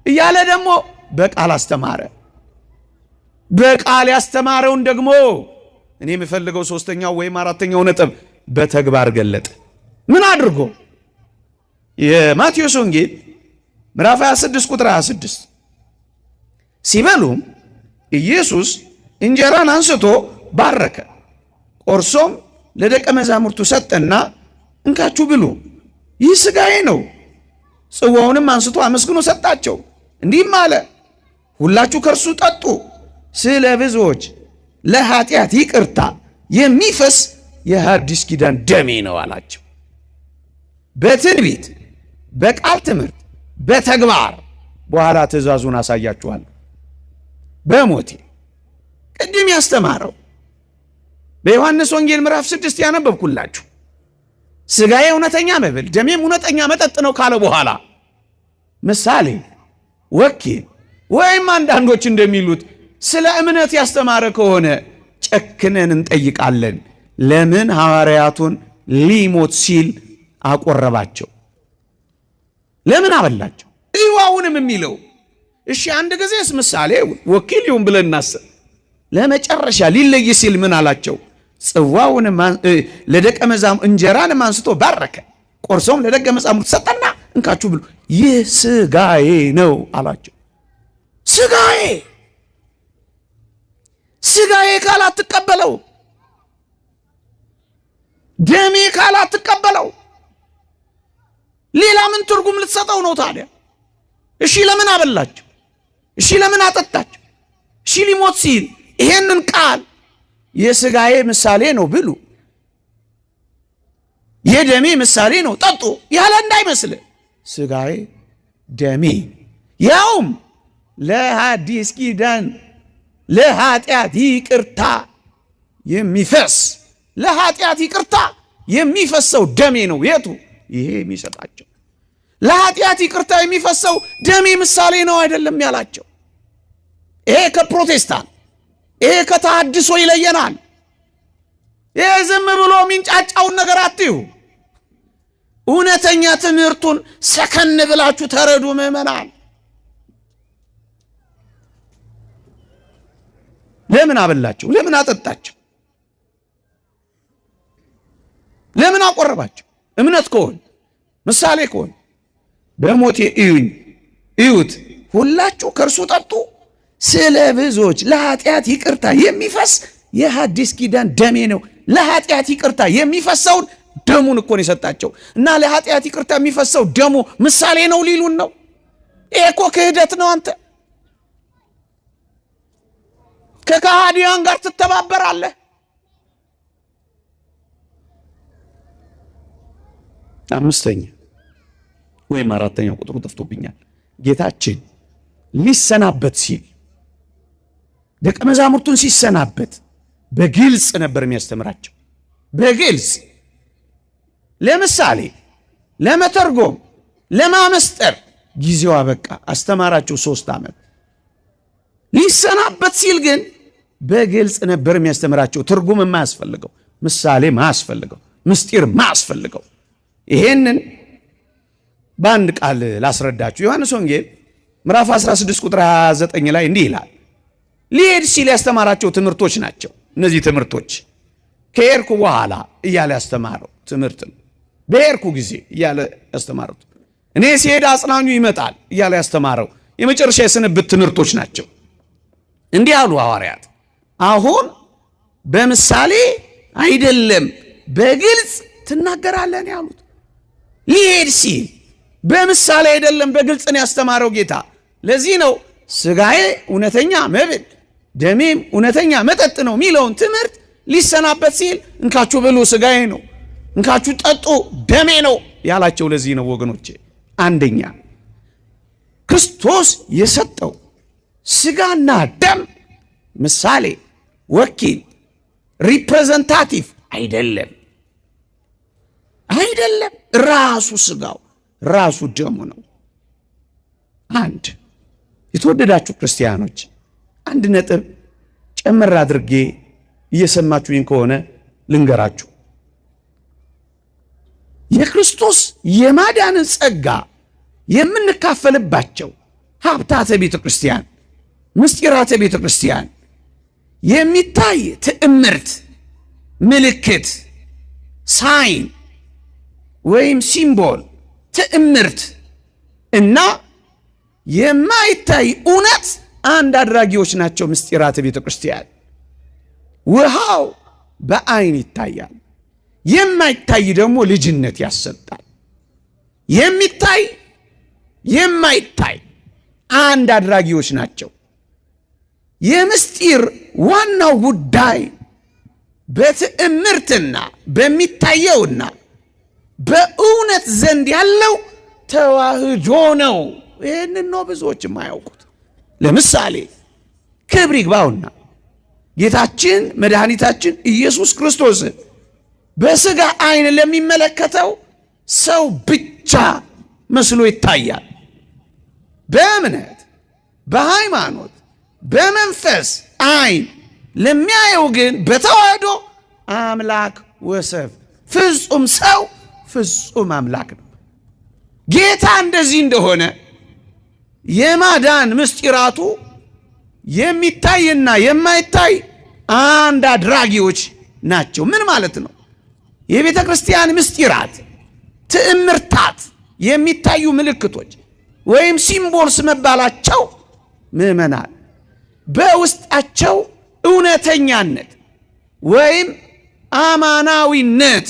እያለ ደግሞ በቃል አስተማረ። በቃል ያስተማረውን ደግሞ እኔ የምፈልገው 3ኛው ወይም 4ኛው ነጥብ በተግባር ገለጠ። ምን አድርጎ? የማቴዎስ ወንጌል ምዕራፍ 26 ቁጥር 26 ሲበሉም ኢየሱስ እንጀራን አንስቶ ባረከ፣ ቆርሶም ለደቀ መዛሙርቱ ሰጠና እንካችሁ ብሉ፣ ይህ ሥጋዬ ነው። ጽዋውንም አንስቶ አመስግኖ ሰጣቸው፣ እንዲህም አለ፣ ሁላችሁ ከእርሱ ጠጡ፣ ስለ ብዙዎች ለኃጢአት ይቅርታ የሚፈስ የሐዲስ ኪዳን ደሜ ነው አላቸው። በትንቢት በቃል ትምህርት በተግባር በኋላ ትእዛዙን አሳያችኋለሁ። በሞቴ ቅድም ያስተማረው በዮሐንስ ወንጌል ምዕራፍ 6 ያነበብኩላችሁ ሥጋዬ እውነተኛ መብል ደሜም እውነተኛ መጠጥ ነው ካለ በኋላ ምሳሌ ወኪል ወይም አንዳንዶች እንደሚሉት ስለ እምነት ያስተማረ ከሆነ ጨክነን እንጠይቃለን። ለምን ሐዋርያቱን ሊሞት ሲል አቆረባቸው? ለምን አበላቸው? ይዋውንም የሚለው እሺ፣ አንድ ጊዜስ ምሳሌ ወኪል ይሁን ብለን እናስብ። ለመጨረሻ ሊለይ ሲል ምን አላቸው? ጽዋውንም ለደቀ መዛሙርቱ እንጀራንም አንስቶ ባረከ፣ ቆርሶም ለደቀ መዛሙርቱ ሰጠና እንካችሁ ብሉ፣ ይህ ሥጋዬ ነው አላቸው። ሥጋዬ ሥጋዬ ካላትቀበለው፣ ደሜ ካላትቀበለው ሌላ ምን ትርጉም ልትሰጠው ነው ታዲያ? እሺ ለምን አበላቸው? እሺ ለምን አጠጣቸው? እሺ ሊሞት ሲል ይሄንን ቃል የሥጋዬ ምሳሌ ነው ብሉ፣ የደሜ ምሳሌ ነው ጠጡ ያለ እንዳይመስል፣ ሥጋዬ ደሜ፣ ያውም ለሐዲስ ኪዳን ለኃጢአት ይቅርታ የሚፈስ ለኃጢአት ይቅርታ የሚፈሰው ደሜ ነው። የቱ? ይሄ የሚሰጣቸው። ለኃጢአት ይቅርታ የሚፈሰው ደሜ ምሳሌ ነው አይደለም ያላቸው። ይሄ ከፕሮቴስታንት ይሄ ከተሐድሶ ይለየናል። ይሄ ዝም ብሎ ሚንጫጫውን ነገር አትዩ። እውነተኛ ትምህርቱን ሰከን ብላችሁ ተረዱ ምእመናን። ለምን አበላቸው? ለምን አጠጣቸው? ለምን አቆረባቸው? እምነት ከሆነ ምሳሌ ከሆነ በሞቴ እዩኝ እዩት፣ ሁላችሁ ከእርሱ ጠጡ፣ ስለ ብዙዎች ለኃጢአት ይቅርታ የሚፈስ የሐዲስ ኪዳን ደሜ ነው። ለኃጢአት ይቅርታ የሚፈሰውን ደሙን እኮ ነው የሰጣቸው። እና ለኃጢአት ይቅርታ የሚፈሰው ደሙ ምሳሌ ነው ሊሉን ነው። ይሄ እኮ ክህደት ነው። አንተ ከካህዲያን ጋር ትተባበራለህ። አምስተኛ ወይም አራተኛው ቁጥሩ ጠፍቶብኛል። ጌታችን ሊሰናበት ሲል ደቀ መዛሙርቱን ሲሰናበት በግልጽ ነበር የሚያስተምራቸው። በግልጽ ለምሳሌ ለመተርጎም ለማመስጠር ጊዜው አበቃ። አስተማራቸው 3 ዓመት። ሊሰናበት ሲል ግን በግልጽ ነበር የሚያስተምራቸው። ትርጉም የማያስፈልገው፣ ምሳሌ ማያስፈልገው፣ ምስጢር ማያስፈልገው። ይሄንን በአንድ ቃል ላስረዳችሁ። ዮሐንስ ወንጌል ምዕራፍ 16 ቁጥር 29 ላይ እንዲህ ይላል። ሊሄድ ሲል ያስተማራቸው ትምህርቶች ናቸው እነዚህ ትምህርቶች። ከሄድኩ በኋላ እያለ ያስተማረው ትምህርት ነው። በሄድኩ ጊዜ እያለ ያስተማረው፣ እኔ ሲሄድ አጽናኙ ይመጣል እያለ ያስተማረው የመጨረሻ የስንብት ትምህርቶች ናቸው። እንዲህ አሉ ሐዋርያት፣ አሁን በምሳሌ አይደለም በግልጽ ትናገራለህ ያሉት። ሊሄድ ሲል በምሳሌ አይደለም በግልጽ ነው ያስተማረው ጌታ። ለዚህ ነው ስጋዬ እውነተኛ መብል ደሜም እውነተኛ መጠጥ ነው የሚለውን ትምህርት ሊሰናበት ሲል እንካችሁ ብሉ ስጋዬ ነው፣ እንካችሁ ጠጡ ደሜ ነው ያላቸው። ለዚህ ነው ወገኖቼ፣ አንደኛ ክርስቶስ የሰጠው ስጋና ደም ምሳሌ፣ ወኪል፣ ሪፕሬዘንታቲቭ አይደለም። ራሱ ስጋው ራሱ ደሙ ነው። አንድ የተወደዳችሁ ክርስቲያኖች፣ አንድ ነጥብ ጨመር አድርጌ እየሰማችሁኝ ከሆነ ልንገራችሁ። የክርስቶስ የማዳንን ጸጋ የምንካፈልባቸው ሀብታተ ቤተ ክርስቲያን፣ ምስጢራተ ቤተ ክርስቲያን፣ የሚታይ ትዕምርት፣ ምልክት፣ ሳይን ወይም ሲምቦል፣ ትዕምርት እና የማይታይ እውነት አንድ አድራጊዎች ናቸው ምስጢራተ ቤተ ክርስቲያን። ውሃው በአይን ይታያል፣ የማይታይ ደግሞ ልጅነት ያሰጣል። የሚታይ የማይታይ አንድ አድራጊዎች ናቸው። የምስጢር ዋናው ጉዳይ በትዕምርትና በሚታየውና በእውነት ዘንድ ያለው ተዋህዶ ነው። ይህንን ነው ብዙዎች የማያውቁት። ለምሳሌ ክብር ይግባውና ጌታችን መድኃኒታችን ኢየሱስ ክርስቶስን በሥጋ አይን ለሚመለከተው ሰው ብቻ መስሎ ይታያል። በእምነት በሃይማኖት በመንፈስ አይን ለሚያየው ግን በተዋህዶ አምላክ ወሰብ፣ ፍጹም ሰው ፍጹም አምላክ ነው። ጌታ እንደዚህ እንደሆነ የማዳን ምስጢራቱ የሚታይና የማይታይ አንድ አድራጊዎች ናቸው። ምን ማለት ነው? የቤተ ክርስቲያን ምስጢራት፣ ትዕምርታት፣ የሚታዩ ምልክቶች ወይም ሲምቦልስ መባላቸው ምዕመናን በውስጣቸው እውነተኛነት ወይም አማናዊነት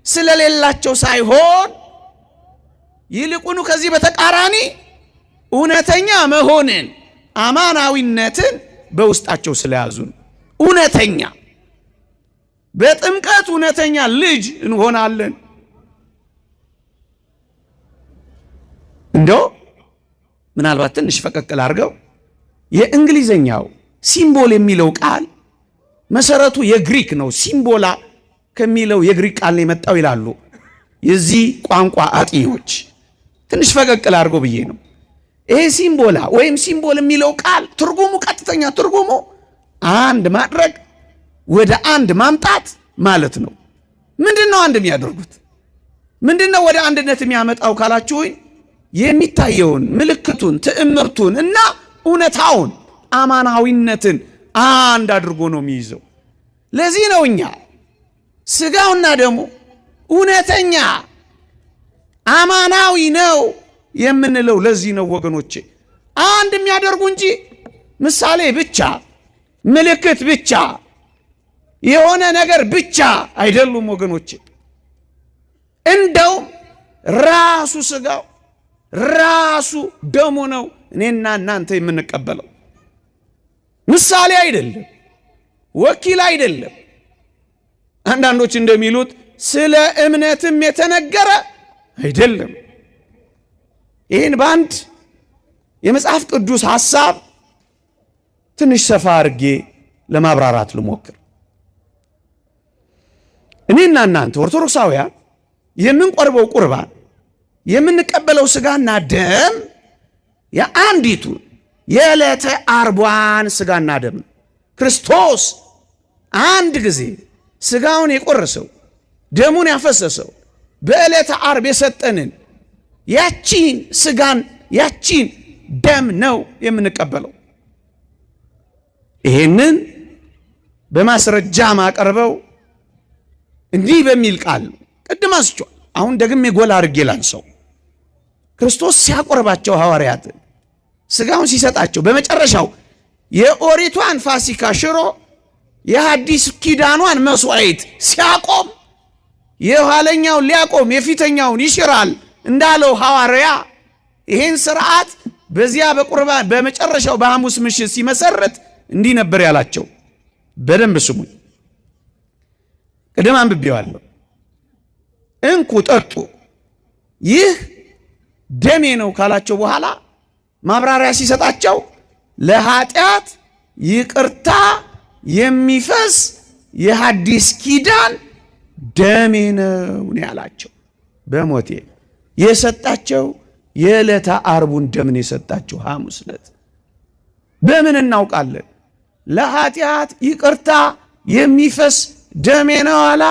ስለሌላቸው ሳይሆን ይልቁኑ ከዚህ በተቃራኒ እውነተኛ መሆንን አማናዊነትን በውስጣቸው ስለያዙ እውነተኛ በጥምቀት እውነተኛ ልጅ እንሆናለን። እንደው ምናልባት ትንሽ ፈቀቅል አድርገው የእንግሊዘኛው ሲምቦል የሚለው ቃል መሰረቱ የግሪክ ነው። ሲምቦላ ከሚለው የግሪክ ቃል ነው የመጣው ይላሉ የዚህ ቋንቋ አጥኚዎች። ትንሽ ፈቀቅል አድርጎ ብዬ ነው። ይሄ ሲምቦላ ወይም ሲምቦል የሚለው ቃል ትርጉሙ ቀጥተኛ ትርጉሙ አንድ ማድረግ ወደ አንድ ማምጣት ማለት ነው። ምንድነው አንድ የሚያደርጉት? ምንድነው ወደ አንድነት የሚያመጣው ካላችሁኝ የሚታየውን ምልክቱን ትዕምርቱን እና እውነታውን አማናዊነትን አንድ አድርጎ ነው የሚይዘው። ለዚህ ነው እኛ ስጋውና ደሙ እውነተኛ አማናዊ ነው የምንለው። ለዚህ ነው ወገኖቼ አንድ የሚያደርጉ እንጂ ምሳሌ ብቻ ምልክት ብቻ የሆነ ነገር ብቻ አይደሉም ወገኖቼ። እንደውም ራሱ ስጋው ራሱ ደሙ ነው እኔና እናንተ የምንቀበለው። ምሳሌ አይደለም፣ ወኪል አይደለም። አንዳንዶች እንደሚሉት ስለ እምነትም የተነገረ አይደለም። ይህን በአንድ የመጽሐፍ ቅዱስ ሐሳብ ትንሽ ሰፋ አድርጌ ለማብራራት ልሞክር። እኔና እናንተ ኦርቶዶክሳውያን የምንቆርበው ቁርባን የምንቀበለው ስጋና ደም የአንዲቱን የዕለተ ዓርቧን ስጋና ደም ክርስቶስ አንድ ጊዜ ስጋውን የቆረሰው ደሙን ያፈሰሰው በዕለተ ዓርብ የሰጠንን ያቺን ስጋን ያቺን ደም ነው የምንቀበለው። ይሄንን በማስረጃ ማቀርበው እንዲህ በሚል ቃል ቅድም አስቻለሁ። አሁን ደግሜ ጎላ አድርጌ ላንሳው። ክርስቶስ ሲያቆርባቸው ሐዋርያትን ስጋውን ሲሰጣቸው በመጨረሻው የኦሪቷን ፋሲካ ሽሮ የሐዲስ ኪዳኗን መስዋዕት ሲያቆም የኋለኛውን ሊያቆም የፊተኛውን ይሽራል እንዳለው ሐዋርያ ይሄን ሥርዓት በዚያ በቁርባን በመጨረሻው በሐሙስ ምሽት ሲመሰርት እንዲህ ነበር ያላቸው። በደንብ ስሙኝ። ቅድም አንብቤዋለሁ። እንኩ ጠጡ፣ ይህ ደሜ ነው ካላቸው በኋላ ማብራሪያ ሲሰጣቸው ለኃጢአት ይቅርታ የሚፈስ የሐዲስ ኪዳን ደሜ ነው ያላቸው። በሞቴ የሰጣቸው የዕለተ ዓርቡን ደምን የሰጣቸው ሐሙስ ዕለት በምን እናውቃለን? ለኃጢአት ይቅርታ የሚፈስ ደሜ ነው አላ።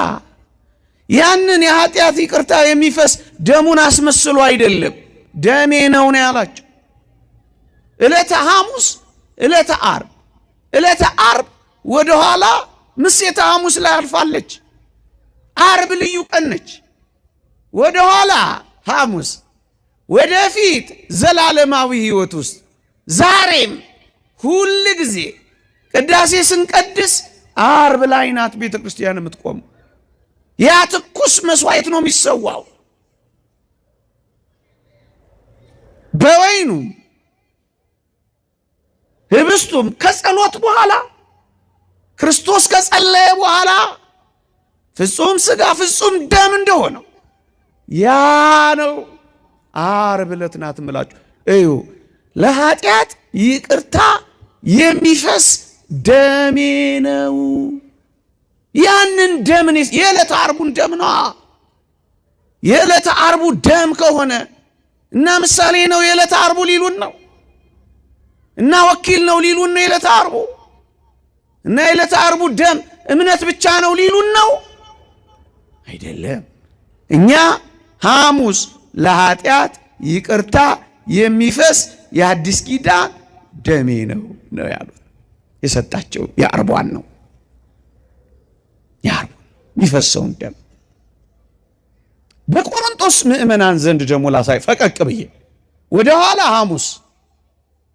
ያንን የኃጢአት ይቅርታ የሚፈስ ደሙን አስመስሎ አይደለም፣ ደሜ ነው ያላቸው። ዕለተ ሐሙስ ዕለተ ዓርብ ዕለተ ዓርብ ወደ ኋላ ምሴተ ሐሙስ ላይ አልፋለች። ዓርብ ልዩ ቀን ነች። ወደ ኋላ ሐሙስ፣ ወደፊት ዘላለማዊ ሕይወት ውስጥ ዛሬም ሁል ጊዜ ቅዳሴ ስንቀድስ ዓርብ ላይ ናት ቤተ ክርስቲያን የምትቆመው። ያ ትኩስ መስዋዕት ነው የሚሰዋው። በወይኑ ህብስቱም ከጸሎት በኋላ ክርስቶስ ከጸለየ በኋላ ፍጹም ሥጋ ፍጹም ደም እንደሆነው ያ ነው ዓርብ ዕለት ናት እምላችሁ። እዩ፣ ለኃጢአት ይቅርታ የሚፈስ ደሜ ነው። ያንን ደምን የዕለተ ዓርቡን ደም ነው። የዕለተ ዓርቡ ደም ከሆነ እና ምሳሌ ነው የዕለተ ዓርቡ ሊሉን ነው እና ወኪል ነው ሊሉን ነው የዕለተ ዓርቡ እና የዕለተ ዓርቡ ደም እምነት ብቻ ነው ሊሉን ነው አይደለም። እኛ ሐሙስ ለኃጢአት ይቅርታ የሚፈስ የአዲስ ኪዳን ደሜ ነው ያሉት። የሰጣቸው የዓርቧን ነው፣ የዓርቡ የሚፈሰውን ደም። በቆሮንቶስ ምእመናን ዘንድ ደግሞ ላሳይ ፈቀቅ ብዬ ወደ ኋላ ሐሙስ፣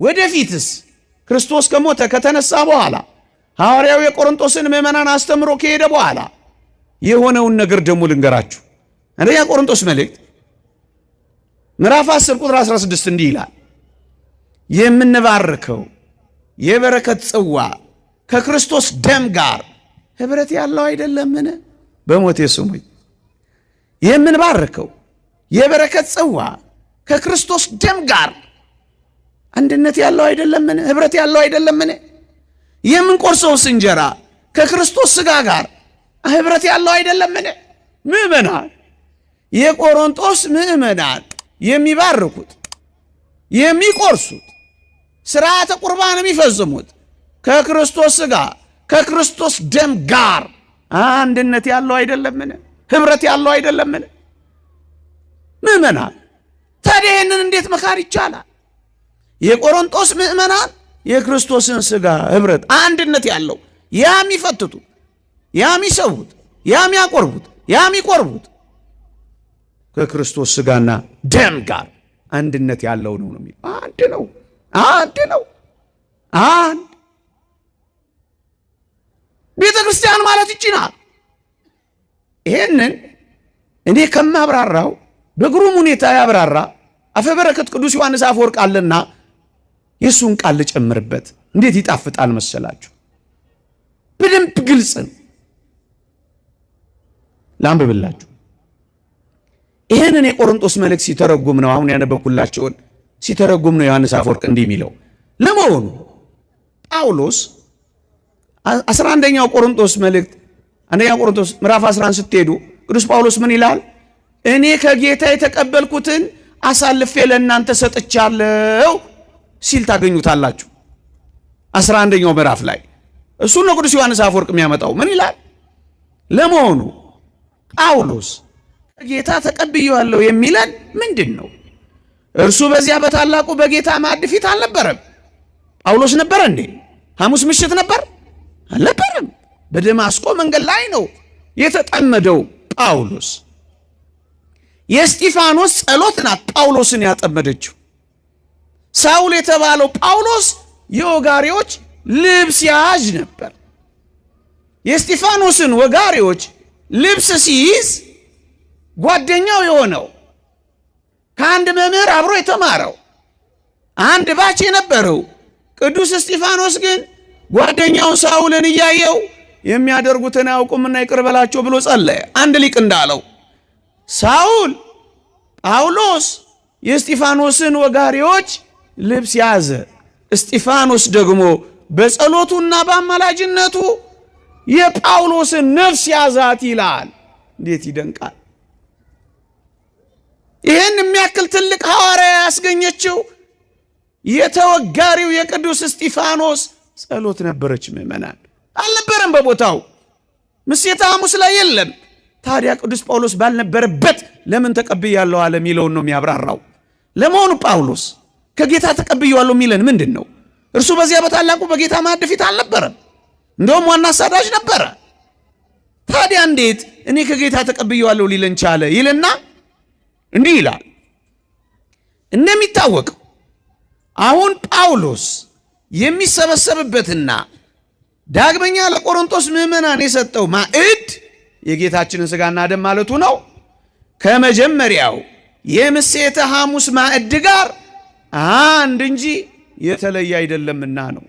ወደፊትስ ክርስቶስ ከሞተ ከተነሳ በኋላ ሐዋርያው የቆሮንቶስን ምእመናን አስተምሮ ከሄደ በኋላ የሆነውን ነገር ደግሞ ልንገራችሁ። አንደኛ ቆሮንቶስ መልእክት ምዕራፍ 10 ቁጥር 16 እንዲህ ይላል፣ የምንባርከው የበረከት ጽዋ ከክርስቶስ ደም ጋር ኅብረት ያለው አይደለምን? በሞቴ ስሙኝ። የምንባርከው የበረከት ጽዋ ከክርስቶስ ደም ጋር አንድነት ያለው አይደለምን? ኅብረት ያለው አይደለምን? የምንቆርሰውስ እንጀራ ከክርስቶስ ሥጋ ጋር ህብረት ያለው አይደለምን? ምእመናን የቆሮንቶስ ምእመናን የሚባርኩት የሚቆርሱት ሥርዓተ ቁርባን የሚፈጽሙት ከክርስቶስ ሥጋ ከክርስቶስ ደም ጋር አንድነት ያለው አይደለምን? ህብረት ያለው አይደለምን? ምእመናን ታዲያ ይህንን እንዴት መካድ ይቻላል? የቆሮንቶስ ምእመናን የክርስቶስን ሥጋ ህብረት አንድነት ያለው የሚፈትቱት የሚሰዉት የሚያቆርቡት የሚቆርቡት ከክርስቶስ ሥጋና ደም ጋር አንድነት ያለው ነው የሚል አንድ ነው። አንድ ቤተ ክርስቲያን ማለት ይችላል። ይሄንን እኔ ከማብራራው በግሩም ሁኔታ ያብራራ አፈበረከት ቅዱስ ዮሐንስ አፈወርቅ አለና የሱን ቃል ልጨምርበት። እንዴት ይጣፍጣል መሰላችሁ! በደንብ ግልጽ ነው። ላንብብላችሁ። ይሄንን የቆሮንቶስ መልእክት ሲተረጉም ነው አሁን ያነበብኩላችሁን ሲተረጉም ነው ዮሐንስ አፈወርቅ እንዲህ የሚለው። ለመሆኑ ጳውሎስ 11ኛው ቆሮንቶስ መልእክት 1ኛ ቆሮንቶስ ምዕራፍ 11 ስትሄዱ ቅዱስ ጳውሎስ ምን ይላል? እኔ ከጌታ የተቀበልኩትን አሳልፌ ለእናንተ ሰጥቻለሁ ሲል ታገኙታላችሁ። 11ኛው ምዕራፍ ላይ እሱ ነው ቅዱስ ዮሐንስ አፈወርቅ የሚያመጣው። ምን ይላል? ለመሆኑ ጳውሎስ ከጌታ ተቀብያለሁ የሚለን ምንድን ነው? እርሱ በዚያ በታላቁ በጌታ ማዕድ ፊት አልነበረም። ጳውሎስ ነበረ እንዴ? ሐሙስ ምሽት ነበር? አልነበረም። በደማስቆ መንገድ ላይ ነው የተጠመደው ጳውሎስ። የእስጢፋኖስ ጸሎት ናት ጳውሎስን ያጠመደችው። ሳውል የተባለው ጳውሎስ የወጋሪዎች ልብስ ያዥ ነበር። የእስጢፋኖስን ወጋሪዎች ልብስ ሲይዝ ጓደኛው የሆነው ከአንድ መምህር አብሮ የተማረው አንድ ባች የነበረው ቅዱስ እስጢፋኖስ ግን ጓደኛውን ሳውልን እያየው የሚያደርጉትን አያውቁምና ይቅር በላቸው ብሎ ጸለየ። አንድ ሊቅ እንዳለው ሳውል ጳውሎስ የእስጢፋኖስን ወጋሪዎች ልብስ ያዘ፣ እስጢፋኖስ ደግሞ በጸሎቱና በአማላጅነቱ የጳውሎስን ነፍስ ያዛት ይላል። እንዴት ይደንቃል! ይህን የሚያክል ትልቅ ሐዋርያ ያስገኘችው የተወጋሪው የቅዱስ እስጢፋኖስ ጸሎት ነበረች። ምእመናን አልነበረም በቦታው ምሴተ ሐሙስ ላይ የለም። ታዲያ ቅዱስ ጳውሎስ ባልነበረበት ለምን ተቀብያለሁ አለ የሚለውን ነው የሚያብራራው። ለመሆኑ ጳውሎስ ከጌታ ተቀብያለሁ የሚለን ምንድን ነው? እርሱ በዚያ በታላቁ በጌታ ማዕድ ፊት አልነበረም። እንደውም ዋና አሳዳጅ ነበረ። ታዲያ እንዴት እኔ ከጌታ ተቀብያለሁ ሊለን ቻለ? ይልና እንዲህ ይላል። እንደሚታወቀው አሁን ጳውሎስ የሚሰበሰብበትና ዳግመኛ ለቆሮንቶስ ምዕመናን የሰጠው ማዕድ የጌታችንን ሥጋና ደም ማለቱ ነው። ከመጀመሪያው የምሴተ ሐሙስ ማዕድ ጋር አንድ እንጂ የተለየ አይደለምና ነው።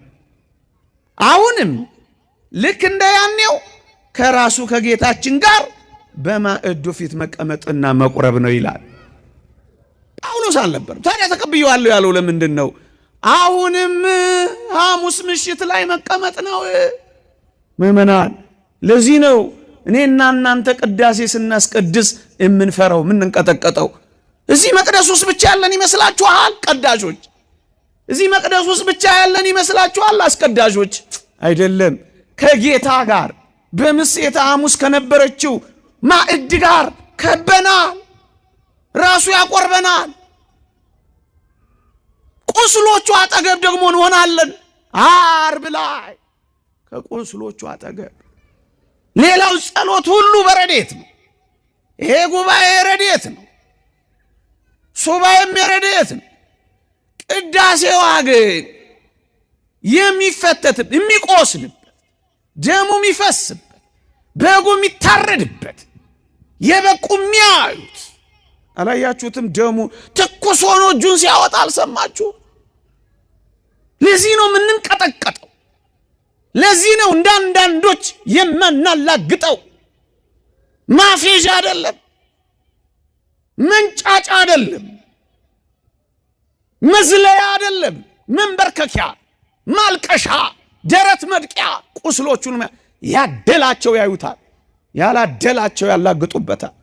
አሁንም ልክ እንደ ያኔው ከራሱ ከጌታችን ጋር በማዕዱ ፊት መቀመጥና መቁረብ ነው ይላል። ጳውሎስ አልነበረም። ታዲያ ተቀብየዋለሁ ያለው ለምንድን ነው? አሁንም ሐሙስ ምሽት ላይ መቀመጥ ነው። ምእመናን ለዚህ ነው እኔና እናንተ ቅዳሴ ስናስቀድስ የምንፈራው የምንንቀጠቀጠው። እዚህ መቅደስ ውስጥ ብቻ ያለን ይመስላችኋል? ቀዳሾች እዚህ መቅደስ ውስጥ ብቻ ያለን ይመስላችኋል? አስቀዳሾች አይደለም። ከጌታ ጋር በምሴተ ሐሙስ ከነበረችው ማዕድ ጋር ከበናል። ራሱ ያቆርበናል። ቁስሎቹ አጠገብ ደግሞ እንሆናለን። ዓርብ ላይ ከቁስሎቹ አጠገብ። ሌላው ጸሎት ሁሉ በረድኤት ነው። ይሄ ጉባኤ ረድኤት ነው። ሱባኤም ረድኤት ነው። ቅዳሴዋ ግን የሚፈተትበት የሚቆስልበት ደሙ የሚፈስበት በጉ የሚታረድበት የበቁ የሚያዩት አላያችሁትም? ደሙ ትኩስ ሆኖ እጁን ሲያወጣ አልሰማችሁ? ለዚህ ነው የምንንቀጠቀጠው። ለዚህ ነው እንዳንዳንዶች የምናላግጠው። ማፌዣ አይደለም፣ መንጫጫ አይደለም፣ መዝለያ አይደለም፣ መንበርከኪያ፣ ማልቀሻ፣ ደረት መድቂያ። ቁስሎቹን ያደላቸው ያዩታል። ያላደላቸው ያላግጡበታል፣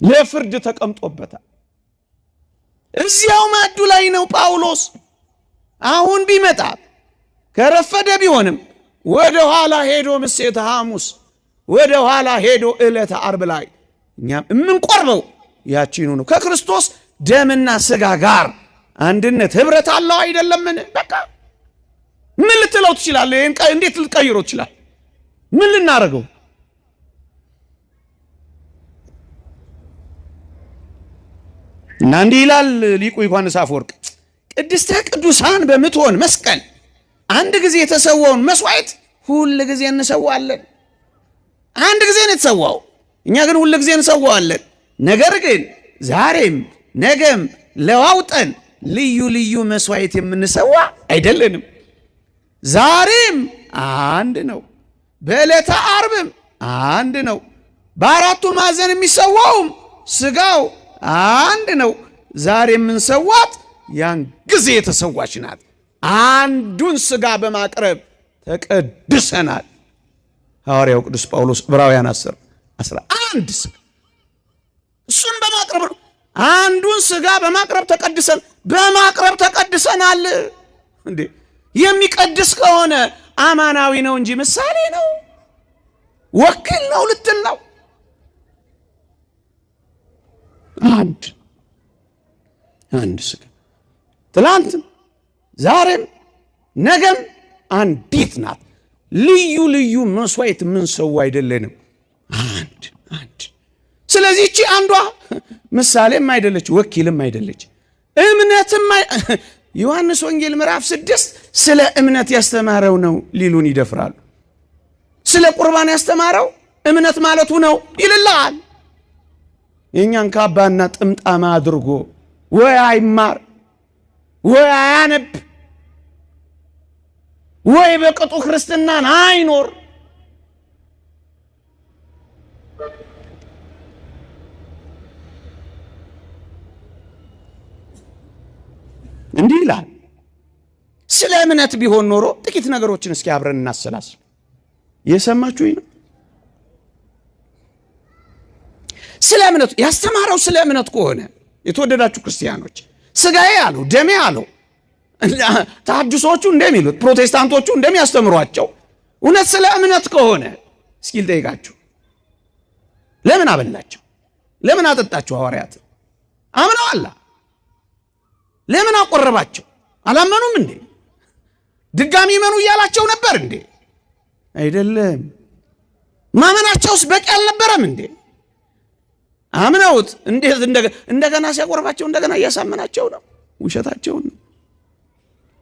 ለፍርድ ተቀምጦበታል። እዚያው ማዕዱ ላይ ነው ጳውሎስ። አሁን ቢመጣ ከረፈደ ቢሆንም ወደ ኋላ ሄዶ ምሴተ ሐሙስ፣ ወደ ኋላ ሄዶ ዕለተ ዓርብ ላይ እኛም የምንቆርበው ያቺኑ ነው። ከክርስቶስ ደምና ሥጋ ጋር አንድነት ኅብረት አለው አይደለምን? በቃ ምን ልትለው ትችላለህ? ይሄን እንዴት ልትቀይረው ትችላለህ? ምን ልናረገው? እና እንዲህ ይላል ሊቁ ዮሐንስ አፈወርቅ፣ ቅድስተ ቅዱሳን በምትሆን መስቀል አንድ ጊዜ የተሰዋውን መስዋዕት ሁል ጊዜ እንሰዋለን። አንድ ጊዜ ነው የተሰዋው፣ እኛ ግን ሁል ጊዜ እንሰዋዋለን። ነገር ግን ዛሬም ነገም ለዋውጠን ልዩ ልዩ መስዋዕት የምንሰዋ አይደለንም። ዛሬም አንድ ነው፣ በዕለተ ዓርብም አንድ ነው። በአራቱ ማዕዘን የሚሰዋውም ሥጋው አንድ ነው። ዛሬ የምንሰዋት ያን ጊዜ የተሰዋች ናት። አንዱን ሥጋ በማቅረብ ተቀድሰናል። ሐዋርያው ቅዱስ ጳውሎስ ዕብራውያን 10:11 ሥጋ እሱን በማቅረብ ነው። አንዱን ሥጋ በማቅረብ ተቀድሰናል። እንዴ የሚቀድስ ከሆነ አማናዊ ነው እንጂ ምሳሌ ነው ወኪል ነው ልትል ነው? አንድ ሥጋ ትላንትም ዛሬም ነገም አንዲት ናት። ልዩ ልዩ መስዋዕት የምንሰዋ አይደለንም። አንድ ስለዚህ እቺ አንዷ ምሳሌም አይደለች፣ ወኪልም አይደለች፣ እምነትም ዮሐንስ ወንጌል ምዕራፍ 6 ስለ እምነት ያስተማረው ነው ሊሉን ይደፍራሉ። ስለ ቁርባን ያስተማረው እምነት ማለቱ ነው ይልልሃል። የእኛን ካባና ጥምጣማ አድርጎ ወይ አይማር ወይ አያነብ ወይ በቅጡ ክርስትናን አይኖር። እንዲህ ይላል። ስለ እምነት ቢሆን ኖሮ ጥቂት ነገሮችን እስኪ አብረን እናሰላስል። የሰማችሁኝ ነው? ስለ እምነቱ ያስተማረው ስለ እምነት ከሆነ የተወደዳችሁ ክርስቲያኖች፣ ሥጋዬ አለው ደሜ አለው ተሐድሶቹ እንደሚሉት ፕሮቴስታንቶቹ እንደሚያስተምሯቸው እውነት ስለ እምነት ከሆነ እስኪ ልጠይቃችሁ፣ ለምን አበላቸው? ለምን አጠጣቸው? ሐዋርያት አምነዋል። ለምን አቆረባቸው? አላመኑም እንዴ? ድጋሚ መኑ እያላቸው ነበር እንዴ? አይደለም። ማመናቸውስ በቂ አልነበረም እንዴ? አምነውት እንዴት እንደገና ሲያቆርባቸው እንደገና እያሳመናቸው ነው። ውሸታቸውን ነው።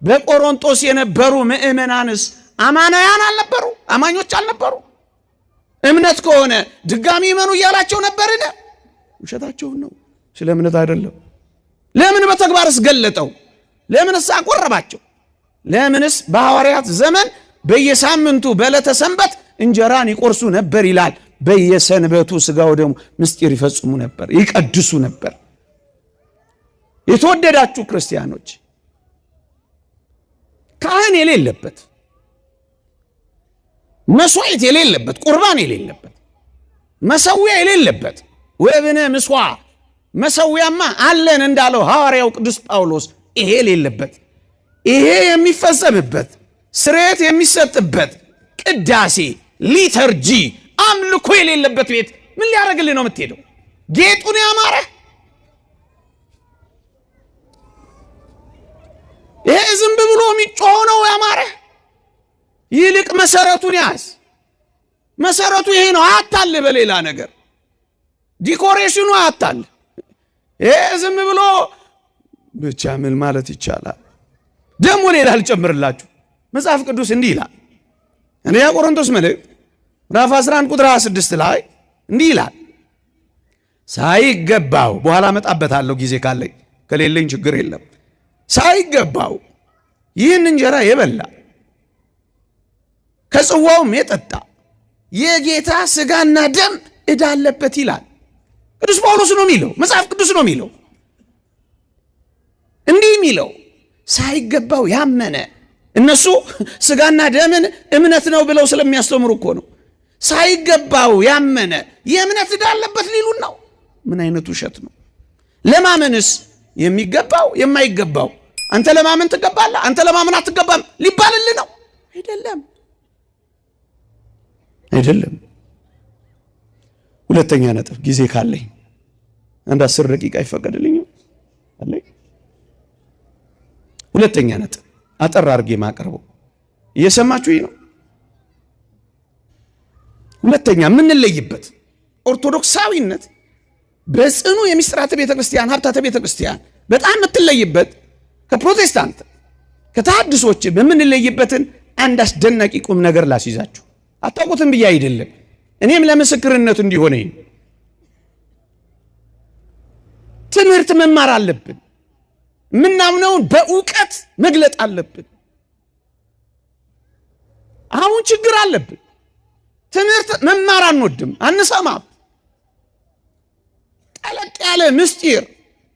በቆሮንቶስ የነበሩ ምእመናንስ አማናያን አልነበሩ? አማኞች አልነበሩ? እምነት ከሆነ ድጋሚ መኑ እያላቸው ነበርን? ውሸታቸውን ነው። ስለ እምነት አይደለም። ለምን በተግባርስ ገለጠው? ለምንስ አቆረባቸው? ለምንስ በሐዋርያት ዘመን በየሳምንቱ በዕለተ ሰንበት እንጀራን ይቆርሱ ነበር ይላል። በየሰንበቱ ሥጋው ደሙ ምስጢር ይፈጽሙ ነበር፣ ይቀድሱ ነበር። የተወደዳችሁ ክርስቲያኖች፣ ካህን የሌለበት መስዋዕት የሌለበት ቁርባን የሌለበት መሰዊያ የሌለበት ወእብነ ምስዋዕ መሰዊያማ አለን እንዳለው ሐዋርያው ቅዱስ ጳውሎስ ይሄ የሌለበት ይሄ የሚፈጸምበት ስርየት የሚሰጥበት ቅዳሴ ሊተርጂ አምልኮ የሌለበት ቤት ምን ሊያደርግልህ ነው የምትሄደው? ጌጡን ያማረ ይሄ ዝም ብሎ የሚጮህ ነው ያማረ? ይልቅ መሰረቱን ያዝ። መሰረቱ ይሄ ነው። አታል በሌላ ነገር ዲኮሬሽኑ አታል። ይሄ ዝም ብሎ ብቻ ምን ማለት ይቻላል? ደግሞ ሌላ ልጨምርላችሁ። መጽሐፍ ቅዱስ እንዲህ ይላል። አንደኛ ቆሮንቶስ መልእክት ምዕራፍ 11 ቁጥር 26 ላይ እንዲህ ይላል። ሳይገባው በኋላ መጣበታለሁ ጊዜ ካለኝ፣ ከሌለኝ ችግር የለም። ሳይገባው ይህን እንጀራ የበላ ከጽዋውም የጠጣ የጌታ ሥጋና ደም ዕዳ አለበት ይላል። ቅዱስ ጳውሎስ ነው የሚለው፣ መጽሐፍ ቅዱስ ነው የሚለው። እንዲህ የሚለው ሳይገባው ያመነ፣ እነሱ ሥጋና ደምን እምነት ነው ብለው ስለሚያስተምሩ እኮ ነው። ሳይገባው ያመነ የእምነት ዕዳ አለበት ሊሉን ነው። ምን አይነት ውሸት ነው? ለማመንስ የሚገባው የማይገባው አንተ ለማመን ትገባለህ፣ አንተ ለማመን አትገባም ሊባልልህ ነው? አይደለም። ሁለተኛ ነጥብ ጊዜ ካለኝ አንድ 10 ደቂቃ ይፈቀድልኝ አለኝ። ሁለተኛ ነጥብ አጠር አድርጌ ማቀርበው እየሰማችሁኝ ነው? ሁለተኛ የምንለይበት ኦርቶዶክሳዊነት በጽኑ የምስጢራተ ቤተክርስቲያን ሀብታተ ቤተክርስቲያን በጣም የምትለይበት ከፕሮቴስታንት ከተሐድሶች በምንለይበትን አንድ አስደናቂ ቁም ነገር ላስይዛችሁ። አታውቁትም ብዬ አይደለም፣ እኔም ለምስክርነቱ እንዲሆነኝ ትምህርት መማር አለብን። ምናምነውን በእውቀት መግለጥ አለብን። አሁን ችግር አለብን። ትምህርት መማር አንወድም፣ አንሰማም። ጠለቅ ያለ ምስጢር